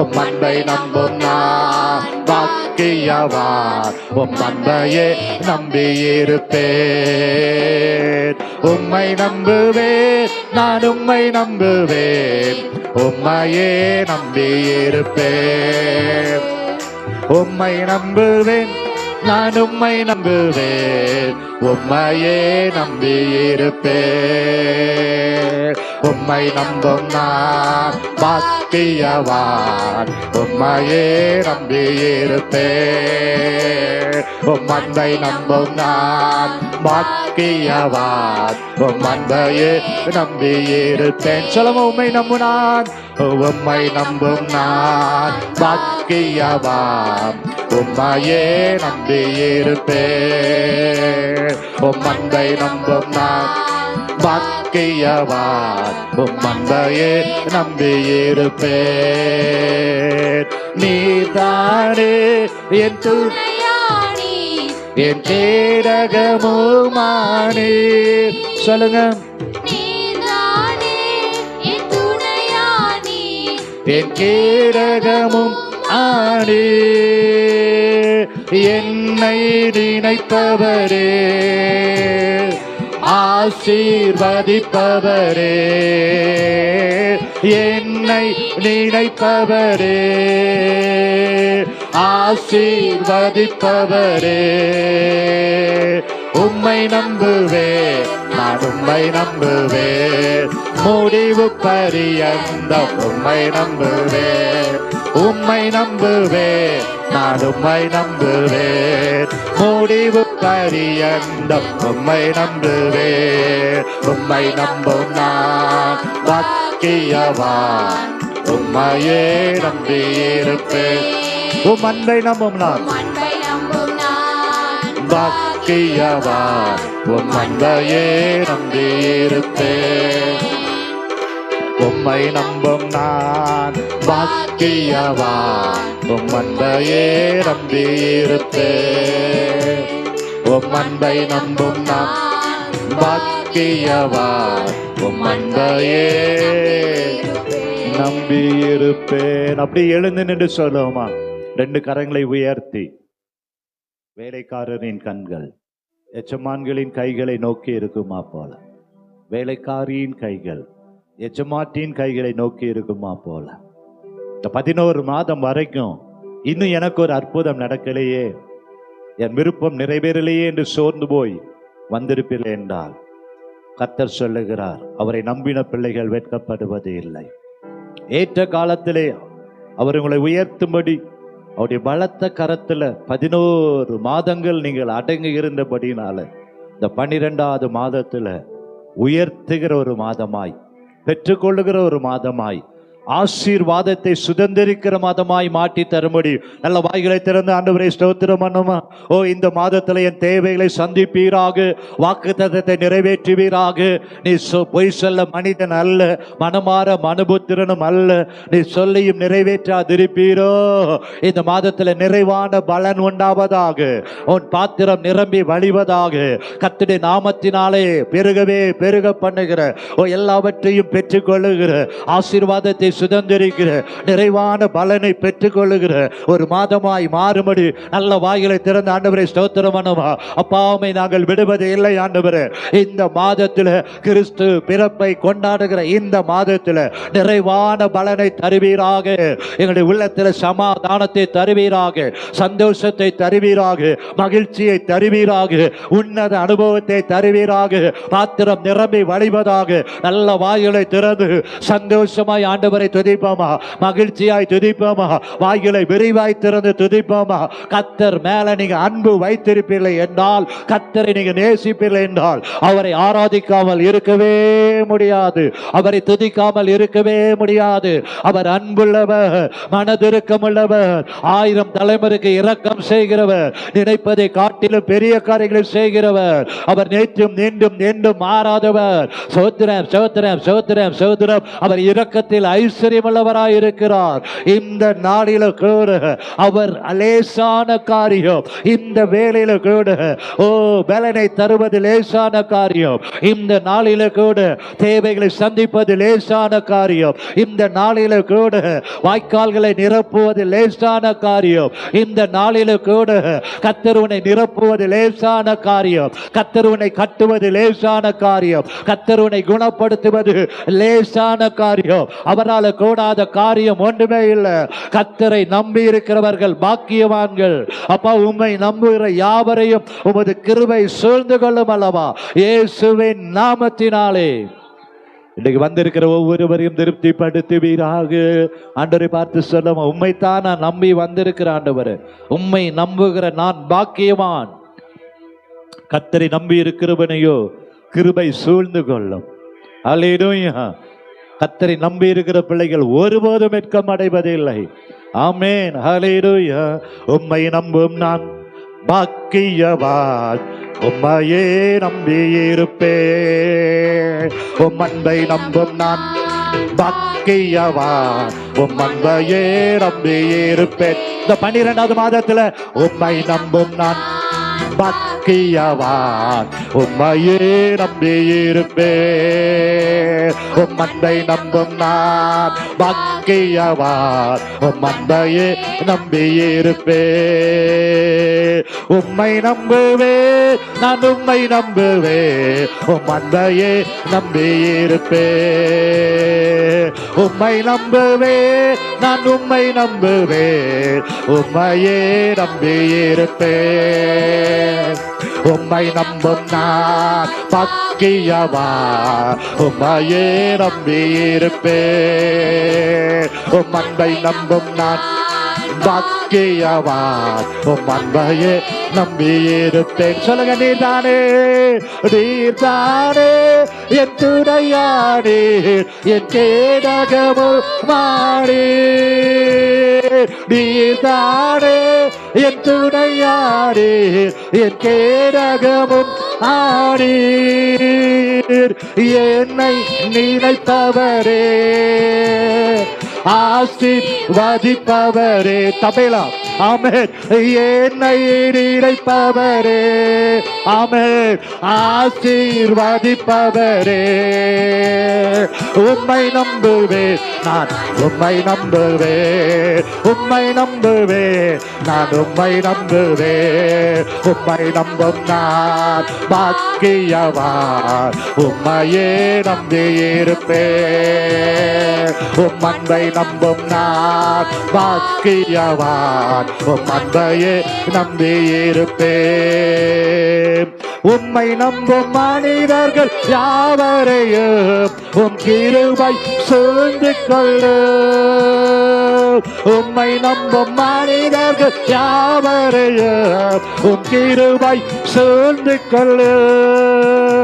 Speaker 1: உம் அன்பை நம்பும் நான் பாக்கியவான், உம் அன்பையே நம்பியிருப்பேன். உம்மை நம்புவேன், நான் உம்மை நம்புவேன், உம்மையே நம்பியிருப்பேன். உம்மை நம்புவேன், நான் உம்மை நம்புவேன், உம்மையே நம்பியிருப்பேன். உம்மை நம்பும் நான் பாக்கியவான், உம்மையே நம்பியிருப்பேன். உம் அன்பை நம்பும் நான் பாக்கியவான், உம் அன்பையே நம்பியிருப்பேன். சொல்லுங்க உம்மை நம்பும் நான், உம்மை நம்பும் நான் பாக்கியவான், உம்மையே நம்பியிருப்பேன். உம் அன்பை நம்பும் நான் பாக்கியவான், உம் அன்பையே நம்பியிருப்பேன். நீதானே என் துணையானி, என் கேடகமுமானே. சொல்லுங்க. நீதானே என் துணையானி, என் கேடகமும் ஆனே. என்னை நினைப்பவரே, ஆசீர்வதிப்பவரே. என்னை நினைப்பவரே, ஆசீர்வதிப்பவரே. உம்மை நம்புவேன், நான் உம்மை நம்புவேன், முடிவு பரியந்தம் உம்மை நம்புவேன். உம்மை நம்புவேன், நான் உம்மை நம்புவேன், முடிவு பரியந்தம் உம்மை நம்புவேன். உம்மை நம்பும் நான் பாக்கியவான், உம்மையே நம்பியிருப்பேன். உம் அன்பை நம்பும் நான் பாக்கியவான், உம் அன்பையே நம்பியிருப்பேன். உம்மை நம்பும் நான் பாக்கியவான், உம் அன்பையே நம்பியிருப்பேன். உம் அன்பை நம்பும் நான் பாக்கியவான், உம் அன்பையே நம்பியிருப்பேன். அப்படி எழுந்து நின்று சொல்லுவோமா? 2 கரங்களை உயர்த்தி, வேலைக்காரரின் கண்கள் எஜமான்களின் கைகளை நோக்கி இருக்குமா போல, வேலைக்காரியின் கைகள் எஜமாட்டின் கைகளை நோக்கி இருக்குமா போல. இந்த 11 மாதம் வரைக்கும் இன்னும் எனக்கு ஒரு அற்புதம் நடக்கலையே, என் விருப்பம் நிறைவேறலையே என்று சோர்ந்து போய் வந்திருப்பில்லை என்றால், கர்த்தர் சொல்லுகிறார், அவரை நம்பின பிள்ளைகள் வெட்கப்படுவது இல்லை. ஏற்ற காலத்திலே அவர் உங்களை உயர்த்தும்படி அவருடைய பலத்த கரத்துல 11 மாதங்கள் நீங்கள் அடங்கி இருந்தபடினால, இந்த 12வது மாதத்துல உயர்த்துகிற ஒரு மாதமாய், பெற்றுக்கொள்ளுகிற ஒரு மாதமாய், ஆசீர்வாதத்தை சுதந்திரிக்கிற மாதமாய் மாற்றி தரும்படி நல்ல வாய்களை திறந்து ஆண்டவரை ஸ்தோத்திரம் பண்ணுமா. ஓ, இந்த மாதத்துல என் தேவைகளை சந்திப்பீராக, வாக்குத்தத்தத்தை நிறைவேற்றுவீராக. நீ பொய் சொல்ல மனிதன் அல்ல, மனமாற மனுபுத்திரனும் அல்ல. நீ சொல்லியும் நிறைவேற்றாதிருப்பீரோ. இந்த மாதத்துல நிறைவான பலன் உண்டாவதாக, உன் பாத்திரம் நிரம்பி வழிவதாக. கர்த்தருடைய நாமத்தினாலே பெருகவே பெருக பண்ணுகிற, ஓ, எல்லாவற்றையும் பெற்றுக்கொள்ளுகிற, ஆசீர்வாதத்தை சுதந்திரிக்கிற, நிறைவான பலனை பெற்றுக் கொள்ளுகிற ஒரு மாதமாய் மாறும்படி நல்ல வாய்களை திறந்த ஆண்டவரை ஸ்தோத்திரம் பண்ணுமா. அப்பாவை நாங்கள் விடுவது இல்லை ஆண்டவரே. இந்த மாதத்தில் கிறிஸ்து பிறப்பை கொண்டாடுகிற இந்த மாதத்தில் நிறைவான பலனை தருவீராக. எங்களுடைய உள்ளத்தில் சமாதானத்தை தருவீராக, சந்தோஷத்தை தருவீராக, மகிழ்ச்சியை தருவீராக, உன்னத அனுபவத்தை தருவீராக. பாத்திரம் நிரம்பி வழிவதாக. நல்ல வாய்களை திறந்து சந்தோஷமாய் ஆண்டவரை துதிப்போமா, மகிழ்ச்சியாய் துதிப்போமா, வாய்களை விரிவாய் திறந்து துதிப்போமா. கர்த்தர் மேல நீங்க அன்பு வைத்திருப்பீர்கள் என்றால், கர்த்தரை நீங்க நேசிப்பீர்கள் என்றால், அவரை ஆராதிக்காமல் இருக்கவே முடியாது, அவரை துதிக்காமல் இருக்கவே முடியாது. அவர் அன்புள்ளவர், மனதிருக்கமுள்ளவர், 1000 தலைமுறைக்கு இரக்கம் செய்கிறவர், நினைப்பதை காட்டிலும் பெரிய காரியங்களை செய்கிறவர். அவர் நேற்றும் மீண்டும் என்றும் மாறாதவர். சோத்திரம் சோத்திரம் சோத்திரம் சோத்திரம். அவர் இரக்கத்தில் ஐஸ்வர்யமுள்ளவராய் இருக்கிறார். இந்த நாளில கூட அவர் லேசான காரியம், இந்த வேளையில கூட ஓ பலனை தருவது லேசான காரியம். இந்த நாளில கூட தேவைகளை சந்திப்பது லேசான காரியம். இந்த நாளில கூட வாய்க்கால்களை நிரப்புவது லேசான காரியம். இந்த நாளில கூட கர்த்தர் உன்னை நிரப்புவது லேசான காரியம். கர்த்தர் உன்னை கட்டுவது லேசான காரியம். கர்த்தர் உன்னை குணப்படுத்துவது லேசான காரியம். அவரால் கூடாத காரியம் ஒன்றுமே இல்லை. கர்த்தரை நம்பி இருக்கிறவர்கள் பாக்கியவான்கள். அப்பா, உம்மை நம்புகிற யாவரையும் உமது கிருபை சூழ்ந்து கொள்ளும் அல்லவா, இயேசுவின் நாமத்தினாலே. இன்னைக்கு வந்திருக்கிற ஒவ்வொருவரையும் திருப்திப்படுத்துவீராக. ஆண்டவரை பார்த்து சொல்லுமா, உம்மைத்தான் நான் நம்பி வந்திருக்கிற ஆண்டவர், உம்மை நம்புகிற நான் பாக்கியவான். கர்த்தரை நம்பி இருக்கிறவனையோ கிருபை சூழ்ந்து கொள்ளும். அல்லேலூயா. கர்த்தரை நம்பி இருக்கிற பிள்ளைகள் ஒருபோதும் வெட்கம் அடைவதில்லை. ஆமென். ஹல்லேலூயா. உம்மை நம்பும் நான் பாக்கியவான், உம்மையே நம்பி இருப்பேன். உம் அன்பை நம்பும் நான் பாக்கியவான், உம் அன்பையே நம்பி இருப்பேன். இந்த 12வது மாதத்துல உம்மை நம்பும் நான் பாக்கியவான், உம்மையே நம்பி இருப்பேன். உம் அன்பை நம்பும் நான் பாக்கியவான், உம் அன்பையே நம்பி இருப்பேன். உம்மை நம்புவேன், நான் உம்மை நம்புவேன், உம் அன்பையே நம்பி இருப்பேன். உம்மை நம்புவேன், நான் உம்மை நம்புவேன், உம்மையே நம்பி இருப்பேன். உம்மை நம்பும் நான் பாக்கியவான், உம்மையே நம்பி இருப்பேன். உம் அன்பை நம்பும் நான் பாக்கியவான், உம் அன்பையே நம்பி இருப்பேன். சொல்லுங்க, நீர்தானே நீர்தானே என் துணையானே, என் கேடகமும் மாறே. நீர்தானே என் துணையானே, என் கேடகமும் ஆனீர். என்னை நினைப்பவரே, ஆசீர்வதிப்பவரே. தபேலா ஆமென். என்னை நினைப்பவரே, ஆமென், ஆசீர்வதிப்பவரே, உம்மை நம்புவேன் நான், உம்மை நம்புவேன், உம்மை நம்புவேன் நான், உம்மை நம்புவேன், உம்மை நம்பும் நான் பாக்கியவான், உம்மையே நம்பியிருப்பேன், உம் அன்பை நம்பும் நான் பாக்கியவான், உம் அன்பையே நம்பியிருப்பேன். உம்மை நம்பும் மனிதர்கள் யாவரையும் உம் கிருபை சூழ்ந்து கொள்ளும். உம்மை நம்பும் மனிதர்கள் யாவரையும் உம் கிருபை சூழ்ந்து கொள்ளும்.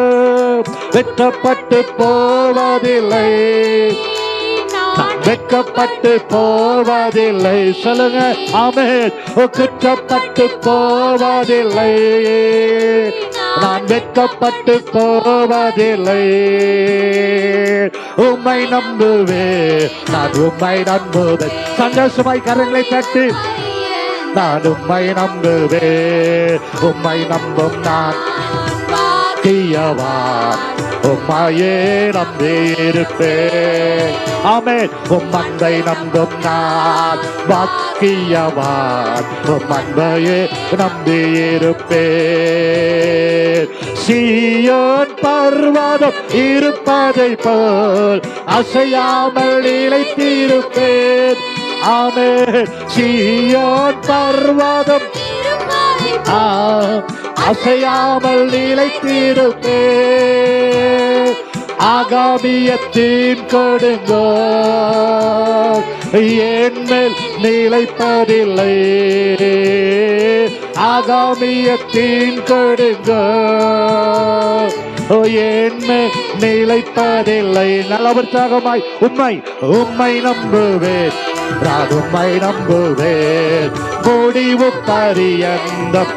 Speaker 1: வெட்கப்பட்டு போவதில்லை, வெட்கப்பட்டு போவதில்லை, சொல்லுங்க ஆமென். குற்றப்பட்டு போவதில்லை, நான் வெட்கப்பட்டு போவதில்லை, உம்மை நம்புவேன் நான், உம்மை நம்புவேன். சந்தோஷமாய் கரங்களை தட்டு, நான் உம்மை நம்புவேன், உம்மை நம்பும் நான் பாக்கியவான், உம்மையே நம்பியிருப்பேன். ஆமென். உம் அன்பை நம்பும் நான் பாக்கியவான், உம் அன்பையே நம்பியிருப்பேன். சீயோன் பர்வதம் இருப்பதை போல் அசையாமல் நிலைத்திருப்பேன். ஆமென். சீயோன் பர்வதம் அசையாமல் நிலைத்திருப்பேன். ஆகாமியத்தின் கொடுங்கோ என்மேல் நிலைப்பதில்லை, ஆகாமியத்தின் கொடுங்கோ என்மேல் நிலைப்பதில்லை. நல்ல உற்சாகமாய் உம்மை, உம்மை நம்புவேன் நான், உம்மை நம்புவேன், முடிவு பரியந்தம்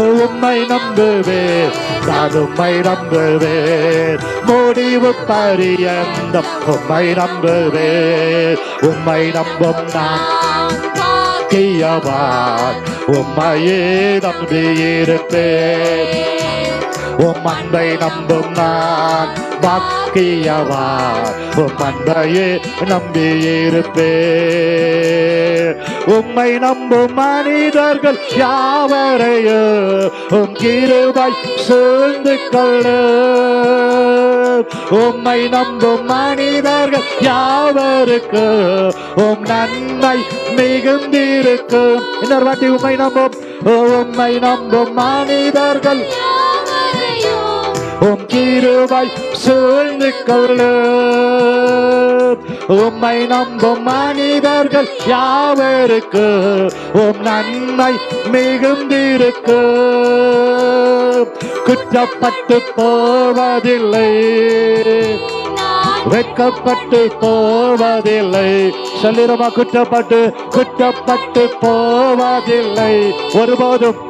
Speaker 1: உம்மை நம்புவேன் நான், உம்மை நம்புவேன், முடிவு பரியந்தம் உம்மை நம்புவேன், உம்மை நம்பும் நான் பாக்கியவான், உம்மையே நம்பியிருப்பேன், உம் அன்பை நம்பும் நான் பாக்கியவான், உம் அன்பையே நம்பியிருப்பேன். உம்மை நம்பும் மனிதர்கள் யாவரையும் உம் கிருபை சூழ்ந்து கொள்ளும். உம்மை நம்பும் மனிதர்கள் யாவருக்கும் உம் நன்மை மிகுந்திருக்கும். இன்னொரு வாட்டி, உம்மை நம்பும், உம்மை நம்பும் மனிதர்கள் உம் கிருபை சூழ்ந்து கொள்ளும். உம்மை நம்பும் மனிதர்கள் யாவருக்கும் உம் நன்மை மிகுந்திருக்கும். குற்றப்பட்டு போவதில்லை, வெட்கப்பட்டு போவதில்லை. சொல்லிரமா, குற்றப்பட்டு குற்றப்பட்டு போவதில்லை, ஒருபோதும்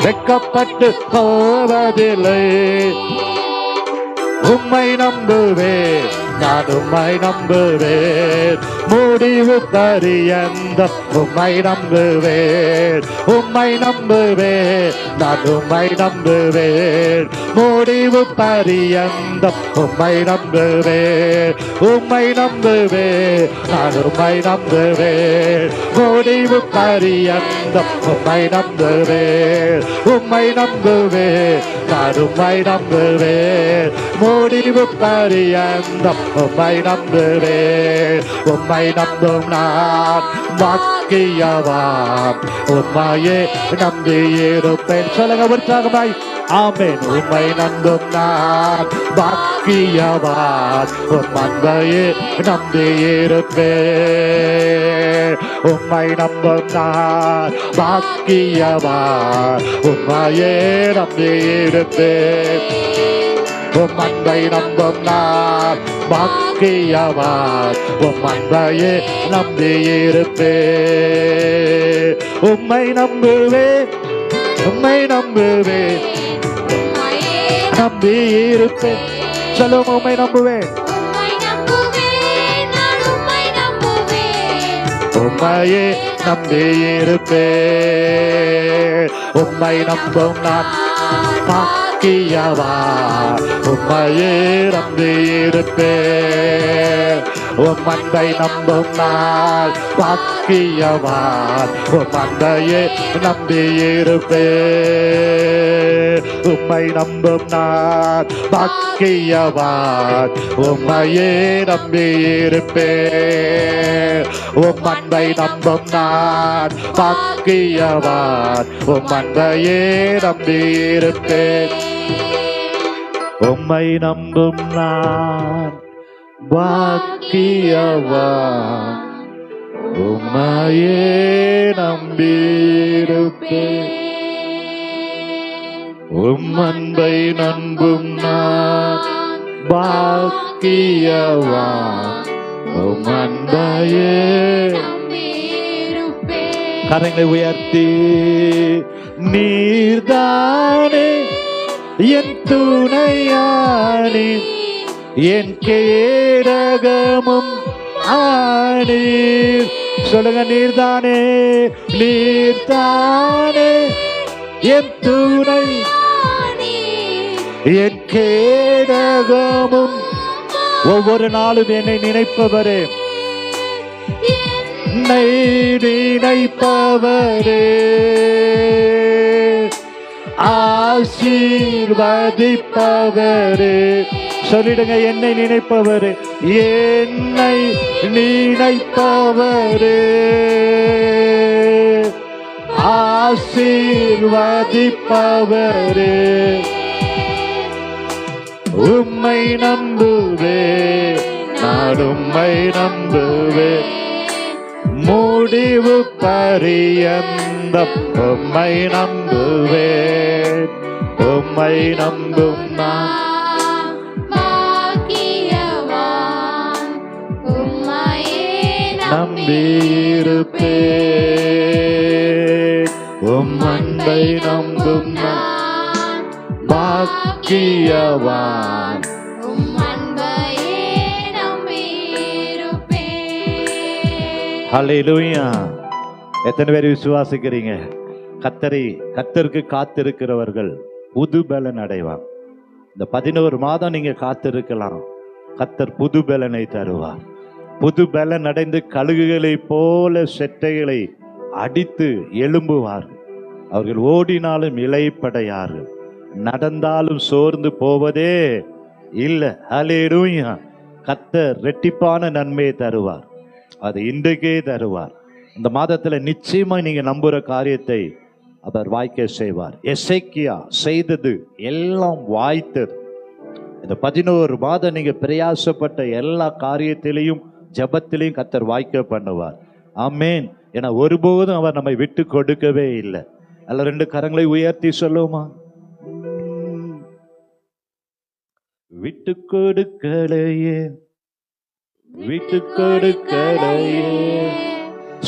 Speaker 1: வெட்கப்பட்டு போவதில்லை. உம்மை நம்புவேன் நான், உம்மை நம்புவேன், முடிவு பரியந்தம் உம்மை நம்புவேன், உம்மை நம்புவேன் நான், உம்மை நம்புவேன், முடிவு பரியந்தம் உம்மை நம்புவேன், உம்மை நம்புவேன் நான், உம்மை நம்புவேன், முடிவு பரியந்தம் உம்மை நம்புவேன், உம்மை நம்புவேன் நான், உம்மை நம்புவேன், முடிவு பரியந்தம் உம்மை நம்புவேன், உம்மை நம்பும் நான் பாக்கியவான், உம்மையே நம்பியிருப்பேன். சொல்லுங்க உற்சாகமாய், ஆமென். உம்மை நம்பும் நான் பாக்கியவான், உம் அன்பையே நம்பியிருப்பேன், உம்மை நம்பும் நான் பாக்கியவான், உம்மையே நம்பியிருப்பேன், உம் அன்பை நம்பும் நான் பாக்கியவான், உம் அன்பையே நம்பியிருப்பேன். உம்மை நம்புவேன், உம்மை நம்புவேன், நம்பியிருப்பேன். சொல்லும், உம்மை நம்புவேன், உம்மையே நம்பியிருப்பேன். உம்மை நம்பும் நான் பாக்கியவான், உம்மையே நம்பியிருப்பேன். உம் அன்பை நம்பும் நான் பாக்கியவான், உம் அன்பையே நம்பியிருப்பேன். உம்மை நம்பும் நான் பாக்கியவான், உம்மையே நம்பியிருப்பேன். உம் அன்பை நம்பும் நான் பாக்கியவான், உம் அன்பையே நம்பியிருப்பேன். உம்மை நம்பும் நான் பாக்கியவான், உம்மையே நம்பியிருப்பேன். உம் அன்பை நம்பும் நான் பாக்கியவான், உம் அன்பையே. கரங்களை உயர்த்தி நீர்தானே என் துணையானே, என் கேடகமும் ஆனீர். சொல்லுங்க, நீர்தானே, நீர்தானே என் துணை, என் கேடகமும். ஒவ்வொரு நாளும் என்னை நினைப்பவரே, என்னை நினைப்பவரே, ஆசீர்வதிப்பவரே. சொல்லிடுங்க, என்னை நினைப்பவரே, என்னை நினைப்பவரே, ஆசீர்வதிப்பவரே. உம்மை நம்புவே, நான் உம்மை நம்புவே, முடிவு பரியந்தம் உம்மை நம்புவேன். உம்மை நம்பும் நான் நம்பியிருப்பேன். உம் அன்பை நம்பும் நான் பாக்கியவான். ஹல்லேலூயா. எத்தனை பேர் விசுவாசிக்கிறீங்க? கர்த்தருக்கு காத்திருக்கிறவர்கள் புது பலன் அடைவார். இந்த 11 மாதம் நீங்க காத்திருக்கலாம், கர்த்தர் புது பலனை தருவார். புது பலன் அடைந்து கழுகுகளை போல செட்டைகளை அடித்து எழும்புவார்கள். அவர்கள் ஓடினாலும் இளைப்படையார்கள், நடந்தாலும் சோர்ந்து போவதே இல்லை. ஹல்லேலூயா. கர்த்தர் ரெட்டிப்பான நன்மையை தருவார். அது இன்றைக்கே தருவார். இந்த மாதத்துல நிச்சயமா நீங்க நம்புற காரியத்தை அவர் வாய்க்க செய்வார். எசேக்கியா செய்தது எல்லாம் வாய்த்தது. இந்த 11 மாதம் நீங்க பிரயாசப்பட்ட எல்லா காரியத்திலையும் ஜெபத்திலையும் கர்த்தர் வாய்க்க பண்ணுவார். ஆமென். ஏன்னா ஒருபோதும் அவர் நம்மை விட்டு கொடுக்கவே இல்லை. அல்ல 2 கரங்களை உயர்த்தி சொல்லுமா, விட்டு கொடுக்கலையே, விட்டு கொடுக்கலையே,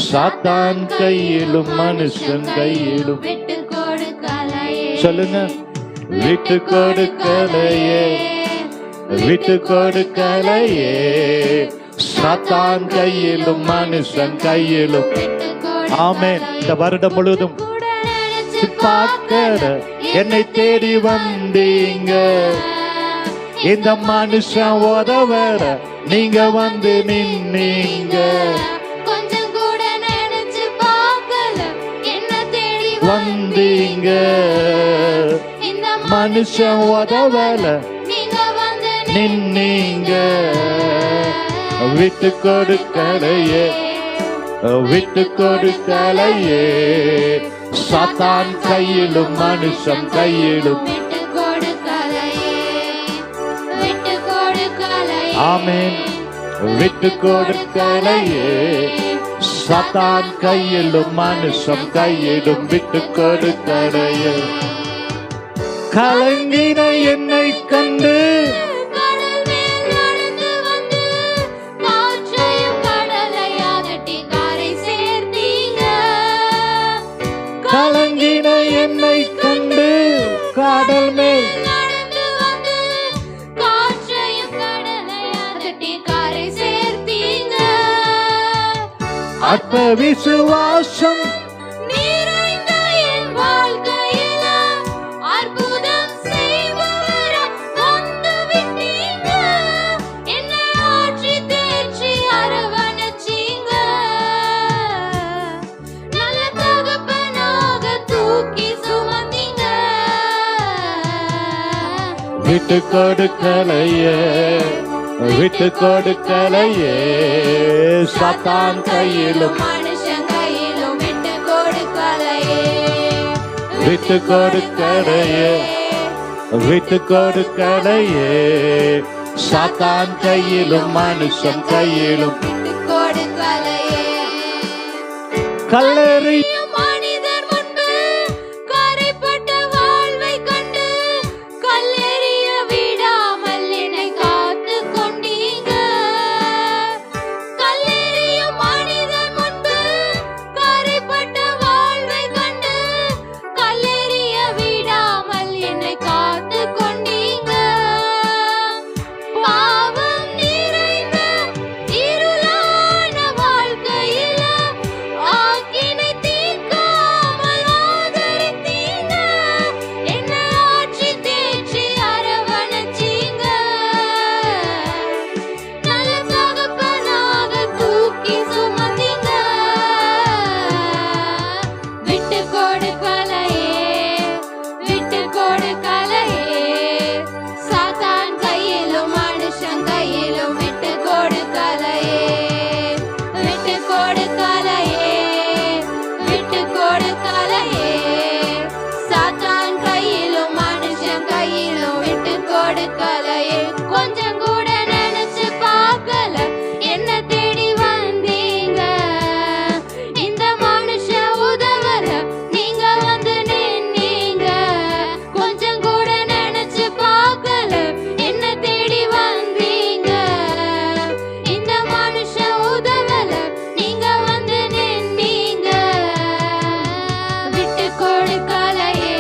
Speaker 1: சாத்தான் கையிலும் மனுஷன் கையிலும். சொல்லுங்க, விட்டு கொடுக்கலையே, விட்டு கொடுக்கலையே, சாத்தான் கையிலும் மனுஷன் கையிலும். ஆமென். இந்த வருடம் முழுவதும் பார்க்கிற என்னை தேடி வந்தீங்க, இந்த மனுஷன் உதவற நீங்க வந்து நின்னீங்க. வந்தீங்க, மனுஷன் உதவல நின்னீங்க. விட்டு கொடுக்கலையே, விட்டு கொடுக்கலையே, சாத்தான் கையிலும் மனுஷன் கையிலும். ஆமென். விட்டு கொடுக்கலையே, சாத்தான் கையிலும் மனுஷன் கையிலும். விட்டு கொடுக்கலையே. கலங்கின என்னை கண்டு கலங்கின என்னை கண்டு கடல் மேல் அற்ப விசுவாசம்
Speaker 2: நிறைந்த என் வாழ்க்கையில அற்புதம் செய்பவரா வந்து விட்டீங்க. என்னை ஆற்றி தேற்றி அரவணைச்சீங்க. நல்ல தகப்பனாக தூக்கி சுமந்தீங்க.
Speaker 1: விட்டு கொடுக்கலையே, விட்டு கொடுக்கலையே, சாத்தான் கையிலும்
Speaker 2: மனுஷன் கையிலும் விட்டு கொடுக்கலையே,
Speaker 1: விட்டு கொடுக்கலையே, விட்டு கொடுக்கலையே, சாத்தான் கையிலும் மனுஷன் கையிலும்
Speaker 2: விட்டு கொடுக்கலையே.
Speaker 1: கல்லறி
Speaker 2: மனிதர் முன்பு கரைப்பட்ட வாழ்வை கண்டு கல்லெறிய விடாமல் என்னை காத்து கொண்டீங்க. கல்லெறிய மனிதர் முன்பு கரைப்பட்ட வாழ்வை கண்டு கல்லெறிய விடாமல் என்னை காத்து கொண்டீங்க. பாவம் நிறைந்த இருளான வாழ்க்கையில ஆக்கினை தீர்க்காமல் ஆதரித்தீங்க. என்னை ஆற்றி தேற்றி அரவணைச்சீங்க. நல்ல தகப்பனாக தூக்கி சுமந்தீங்க. விட்டு கொடுக்கலையே, விட்டு கொடுக்கலையே, சாத்தான் கையிலும் மனுஷன் கையிலும் விட்டு கொடுக்கலையே, விட்டு கொடுக்கலையே, விட்டு கொடுக்கலையே, சாத்தான் கையிலும் மனுஷன் கையிலும் விட்டு கொடுக்கலையே. கொஞ்சம் கூட நினைச்சு பார்க்கல என்ன தேடி வந்தீங்க. இந்த மனுஷன் உதவல நீங்க வந்து நின்னீங்க. கொஞ்சம் கூட நினைச்சு பார்க்கல என்ன தேடி வந்தீங்க. இந்த மனுஷன் உதவல நீங்க வந்து நின்னீங்க. விட்டு கொடுக்கலையே,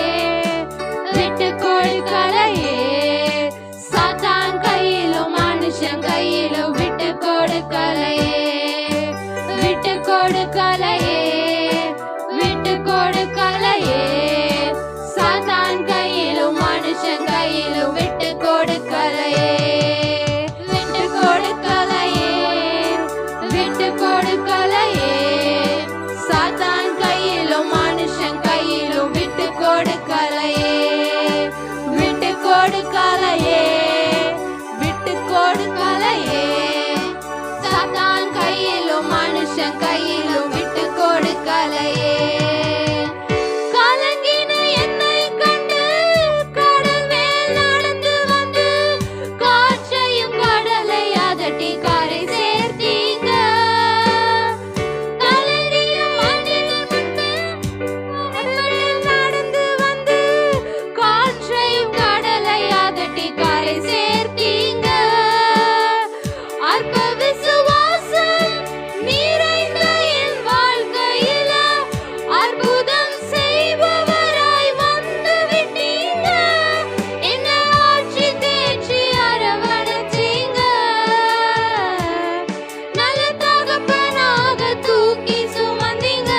Speaker 2: விட்டு கொடுக்கலையே, சாத்தான் கையிலும் மனுஷன் கையிலும் விட்டு கொடுக்கலையே, விட்டு கொடுக்கலையே, விட்டு கொடுக்கலையே, சாத்தான் கையிலும் மனுஷன் கையிலும் விட்டு கொடுக்கலையே, விட்டு கொடுக்கலையே, விட்டு கொடுக்கலையே, சாத்தான் கையிலும் மனுஷன் கையிலும் விட்டு கொடுக்கலையே, விட்டு கொடுக்கலையே, விட்டு கொடுக்கலையே, சாத்தான் கையிலும் மனுஷன் கையிலும் விட்டு கொடுக்கலையே. கலங்கின என்னை கண்டு கடல் மேல் நடந்து வந்து காற்றையும் கடலை அதட்டி கரை சேர்த்தீங்க. கலங்கின மனிதர் முன்பு கடலில் நடந்து வந்து காற்றையும் கடலை அதட்டி கரை சேர்த்தீங்க. அற்ப விசுவாசம் நிறைந்த என் வாழ்க்கையில அற்புதம் செய்பவராய் வந்து விட்டீங்க. என்னை ஆற்றி தேற்றி அரவணைச்சீங்க. நல்ல தகப்பனாக தூக்கி சுமந்தீங்க.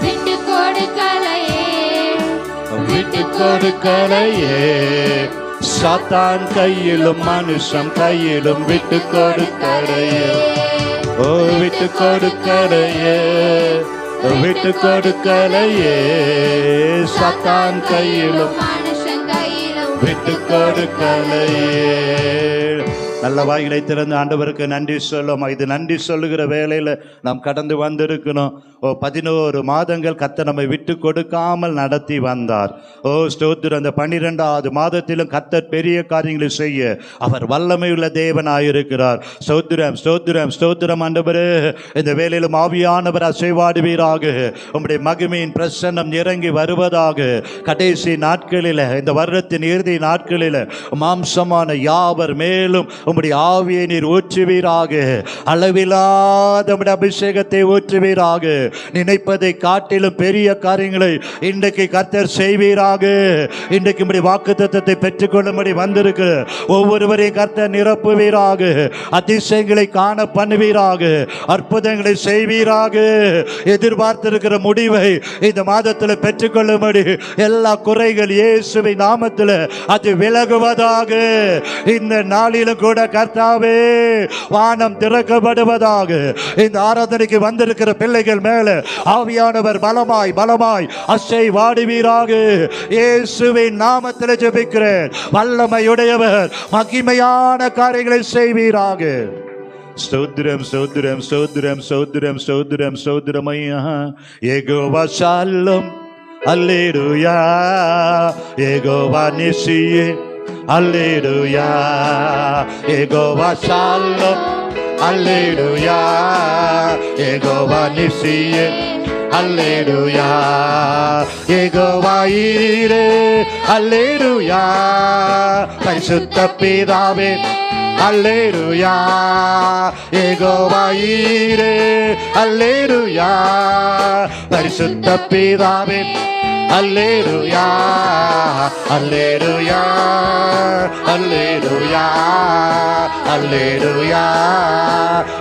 Speaker 2: விட்டு கொடுக்கலையே,
Speaker 1: விட்டு கொடுக்கலையே, சாத்தான் கையிலும் மனுஷன் கையிலும் விட்டு கொடுக்கலையே, ஓ விட்டு கொடுக்கலையே, விட்டு கொடுக்கலையே, சாத்தான் கையிலும்
Speaker 2: மனுஷன் கையிலும்
Speaker 1: விட்டு கொடுக்கலையே. நல்ல வாய்களை திறந்து ஆண்டவருக்கு நன்றி சொல்லும். இது நன்றி சொல்லுகிற வேளையில் நாம் கடந்து வந்திருக்கணும். 11 மாதங்கள் கர்த்தர் நம்மை விட்டு கொடுக்காமல் நடத்தி வந்தார். ஸ்தோத்திரம். அந்த 12வது மாதத்திலும் கர்த்தர் பெரிய காரியங்களை செய்ய அவர் வல்லமையுள்ள தேவனாயிருக்கிறார். ஸ்தோத்திரம், ஸ்தோத்திரம், ஸ்தோத்திரம். ஆண்டவரே, இந்த வேளையிலும் ஆவியானவர் அசைவாடுவீராக. உம்முடைய மகிமையின் பிரசன்னம் இறங்கி வருவதாக. கடைசி நாட்களில், இந்த வருடத்தின் இறுதி நாட்களில் மாம்சமான யாவர் மேலும் உம்முடைய ஆவியை நீர் ஊற்றுவீராக. அளவில்லாத உம்முடைய அபிஷேகத்தை ஊற்றுவீராக. நினைப்பதை காட்டிலும் பெரிய காரியங்களை இன்றைக்கு கர்த்தர் செய்வீராக. இன்றைக்கு உம்முடைய வாக்குத்தத்தத்தை பெற்றுக்கொள்ளும்படி வந்திருக்கு ஒவ்வொருவரையும் கர்த்தர் நிரப்புவீராக. அதிசயங்களை காண பண்ணுவீராக. அற்புதங்களை செய்வீராக. எதிர்பார்த்திருக்கிற முடிவை இந்த மாதத்தில் பெற்றுக்கொள்ளும்படி எல்லா குறைகள் இயேசுவின் நாமத்தில் அது விலகுவதாக. இந்த நாளிலும் கூட கர்த்தாவே வானம் திறக்கப்படுவதாக. இந்த ஆராதனைக்கு வந்திருக்கிற பிள்ளைகள் மேல ஆவியானவர் பலமாய் பலமாய் அசை வாடுவீராக. இயேசுவின் நாமத்தில் ஜெபிக்கிறேன். வல்லமையுடையவர் மகிமையான காரியங்களை செய்வீராக. ஸ்தோத்திரம் ஸ்தோத்திரம் ஸ்தோத்திரம் ஸ்தோத்திரம் ஸ்தோத்திரம் ஸ்தோத்திரம் ஐயா. யெகோவா ஷாலோம் அல்லேலூயா. யெகோவா நிசியே அல்லேலூயா. யெகோவா ஷாலோம் அல்லேலூயா. யெகோவா நிசியே அல்லேலூயா. யெகோவா ஈரே அல்லேலூயா. பரிசுத்த பிதாவே அல்லேலூயா. யெகோவா ஈரே அல்லேலூயா. பரிசுத்த பிதாவே அல்லேலூயா. அல்லேலூயா அல்லேலூயா அல்லேலூயா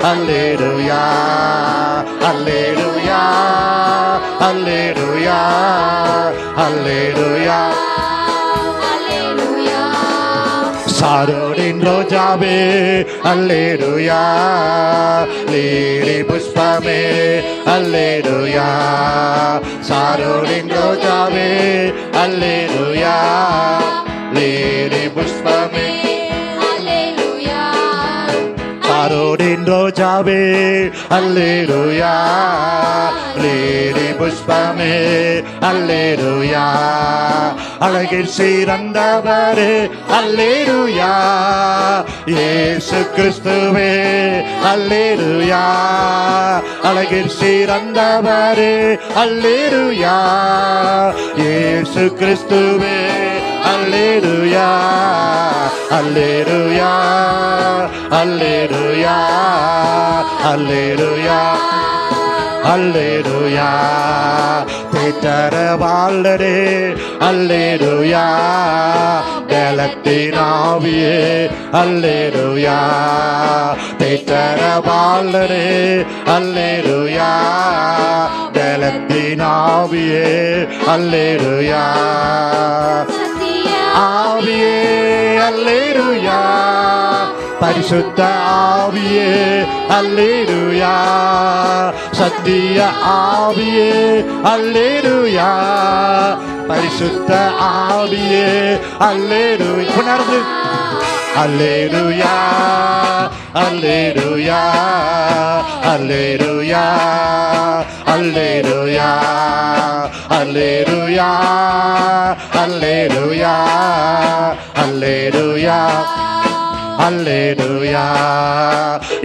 Speaker 1: அல்லேலூயா அல்லேலூயா அல்லேலூயா அல்லேலூயா. சாரோனின் ரோஜாவே அல்லேலூயா. லீலி புஷ்பமே அல்லேலூயா. சாரோனின் ரோஜாவே அல்லேலூயா. லீலி புஷ்பமே சாரோனின் ரோஜாவே அல்லேலூயா. லீலி புஷ்பமே அல்லேலூயா. அழகில் சிறந்தவரே அல்லேலூயா. இயேசு கிறிஸ்துவே அல்லேலூயா. அழகில் சிறந்தவரே அல்லேலூயா. இயேசு கிறிஸ்துவே அல்லேலூயா. அல்லேலூயா அல்லேலூயா அல்லேலூயா அல்லேலூயா. தேற்றரவாளரே அல்லேலூயா. பலத்தின் ஆவியே அல்லேலூயா. தேற்றரவாளரே அல்லேலூயா. பலத்தின் ஆவியே அல்லேலூயா. ஆவியே அல்லேலூயா. பரிசுத்த ஆவியே அல்லேலூயா. சத்திய ஆவியே அல்லேலூயா. பரிசுத்த ஆவியே அல்லேலூயா. புணர்ந்து அல்லேலூயா அல்லேலூயா அல்லேலூயா அல்லேலூயா அல்லேலூயா அல்லேலூயா அல்லேலூயா அல்லேலூயா.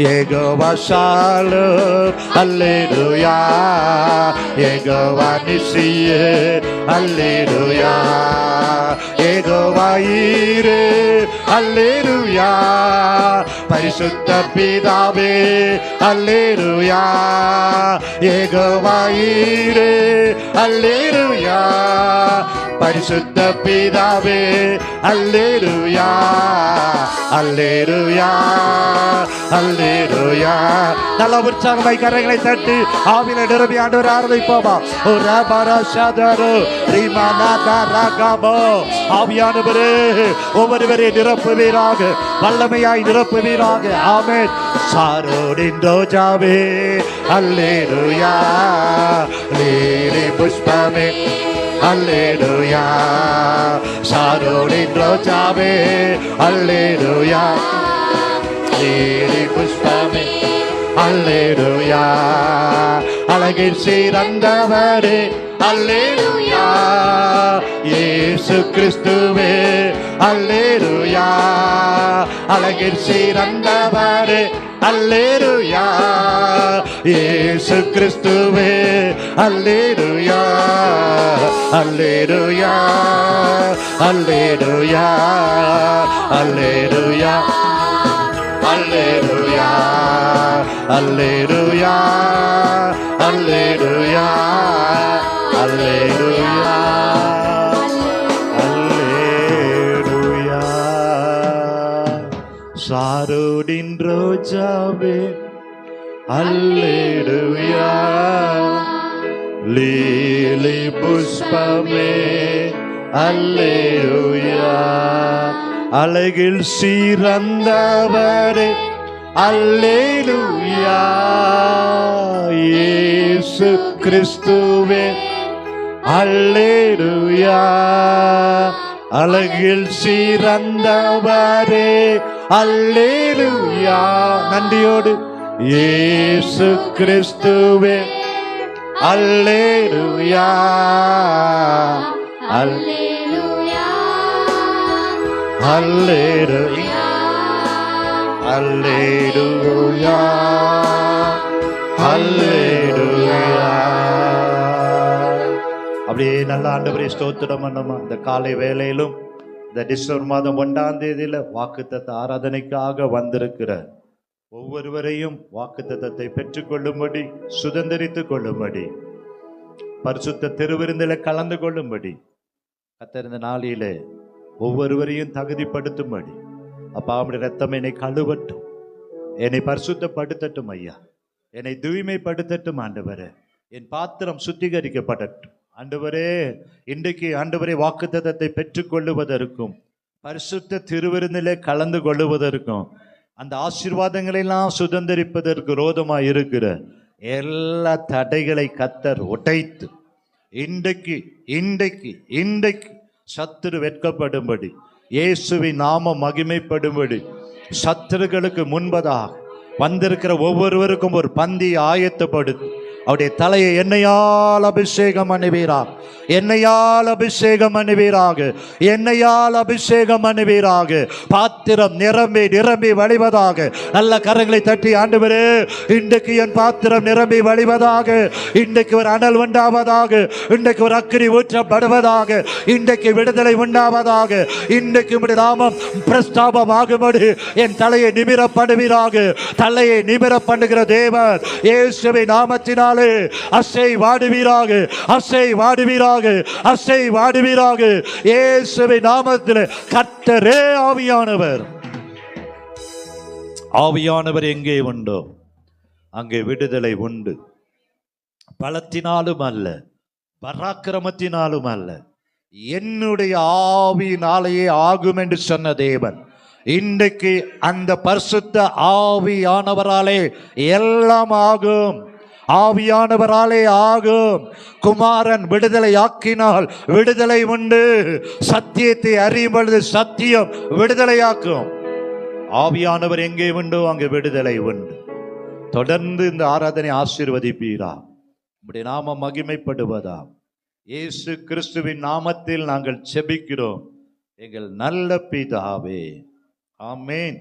Speaker 1: யெகோவா ஷாலோம் அல்லேலூயா. யெகோவா நிசியே அல்லேலூயா. யெகோவா ஈரே அல்லேலூயா. பரிசுத்த பிதாவே அல்லேலூயா. யெகோவா ஈரே அல்லேலூயா. பரிசுத்த பிதாவே அல்லேலூயா. அல்லேலூயா அல்லேலூயா. நல்ல உற்சாகமாய் கரங்களை தட்டி ஆவியில நிரம்பி ஆண்டவரை ஆராதிப்போமா. ஆவியானவரே ஒவ்வொருவரை நிரப்புவீராக. வல்லமையாய் நிரப்புவீராக. ஆமென். சாரோனின் ரோஜாவே அல்லேலூயா. லீலி புஷ்பமே அல்லேலூயா. சாரோனின் ரோஜாவே அல்லேலூயா. லீலி புஷ்பமே அல்லேலூயா. அழகில் சிறந்தவரே அல்லேலூயா. இயேசு கிறிஸ்துவே அல்லேலூயா. அழகில் சிறந்தவரே அல்லேலூயா. இயேசு கிறிஸ்துவே அல்லேலூயா. அல்லேலூயா அல்லேலூயா அல்லேலூயா அல்லேலூயா அல்லேலூயா அல்லேலூயா அல்லேலூயா அல்லேலூயா. சாரோடின் ரோஜாவே அல்லேலூயா, லீலி புஷ்பமே அல்லேலூயா, அழகில் சிறந்தவரே அல்லேலூயா, இயேசு கிறிஸ்துவே அல்லேலூயா, அழகில் சிறந்தவரே அல்லேலூயா. நன்றியோடு இயேசு கிறிஸ்துவே அல்லேலூயா
Speaker 2: அல்லேலூயா
Speaker 1: அல்லேலூயா அல்லேலூயா அல்லேலூயா. அப்படியே நல்ல ஆண்டவரே ஸ்தோத்திரம் பண்ணோமா. இந்த காலை வேளையிலும் இந்த டிசம்பர் மாதம் 1ஆம் தேதியில வாக்குத்தத்த ஆராதனைக்காக வந்திருக்கிற ஒவ்வொருவரையும் வாக்குத்தத்தத்தை பெற்றுக்கொள்ளும்படி, சுதந்திரித்துக் கொள்ளும்படி, பரிசுத்த திருவிருந்தில கலந்து கொள்ளும்படி கர்த்தர் இந்த நாளிலே ஒவ்வொருவரையும் தகுதிப்படுத்தும்படி, அப்பா அவருடைய ரத்தம் என்னை கழுவட்டும், என்னை பரிசுத்தப்படுத்தட்டும் ஐயா, என்னை தூய்மைப்படுத்தட்டும் ஆண்டவரே, என் பாத்திரம் சுத்திகரிக்கப்படட்டும் ஆண்டவரே. இன்றைக்கு ஆண்டவரே வாக்குத்தத்தத்தை பெற்றுக்கொள்ளுவதற்கும் பரிசுத்த திருவிருந்திலே கலந்து கொள்ளுவதற்கும் அந்த ஆசீர்வாதங்களை எல்லாம் சுதந்திரிப்பதற்கு விரோதமாக இருக்கிற எல்லா தடைகளை கர்த்தர் உடைத்து இன்றைக்கு இன்றைக்கு இன்றைக்கு சத்துரு வெட்கப்படும்படி, இயேசுவின் நாமம் மகிமைப்படும்படி, சத்துருக்களுக்கு முன்பதாக வந்திருக்கிற ஒவ்வொருவருக்கும் ஒரு பந்தி ஆயத்தப்படுத்து அவருடைய தலையை எண்ணெயால் அபிஷேகம் அணுவீராக, எண்ணெயால் அபிஷேகம் அணுவீராக, எண்ணெயால் அபிஷேகம் அணுவீராக. பாத்திரம் நிரம்பி நிரம்பி வழிவதாக. நல்ல கரங்களை தட்டி ஆண்டவரே இன்றைக்கு என் பாத்திரம் நிரம்பி வழிவதாக, இன்றைக்கு ஒரு அனல் உண்டாவதாக, இன்றைக்கு ஒரு அக்கினி ஊற்றப்படுவதாக, இன்றைக்கு விடுதலை உண்டாவதாக, இன்றைக்கு உம்முடைய நாமம் பிரஸ்தாபமாகும்படி என் தலையை நிமிர பண்ணுவீராக. தலையை நிமிர பண்ணுகிற தேவன் இயேசுவின் நாமத்தினால் அசை வாடுவீராக, அசை வாடுவீராக, அசை வாடுவீராக. இயேசுவின் நாமத்தில் கர்த்தரே ஆவியானவர், ஆவியானவர் எங்கே உண்டோ அங்கே விடுதலை உண்டு. பலத்தினாலும் அல்ல, பராக்கிரமத்தினாலும் அல்ல, என்னுடைய ஆவியினாலேயே ஆகும் என்று சொன்ன தேவன் இன்றைக்கு அந்த பரிசுத்த ஆவியானவராலே எல்லாம் ஆகும், ஆவியானவராலே ஆகும். குமாரன் விடுதலை ஆக்கினால் விடுதலை உண்டு. சத்தியத்தை அறியும் பொழுது சத்தியம் விடுதலையாக்கும். ஆவியானவர் எங்கே உண்டோ அங்கே விடுதலை உண்டு. தொடர்ந்து இந்த ஆராதனை ஆசீர்வதிப்பீரா, உம்முடைய நாமம் மகிமைப்படுவதா. இயேசு கிறிஸ்துவின் நாமத்தில் நாங்கள் செபிக்கிறோம் எங்கள் நல்ல பிதாவே, ஆமென்.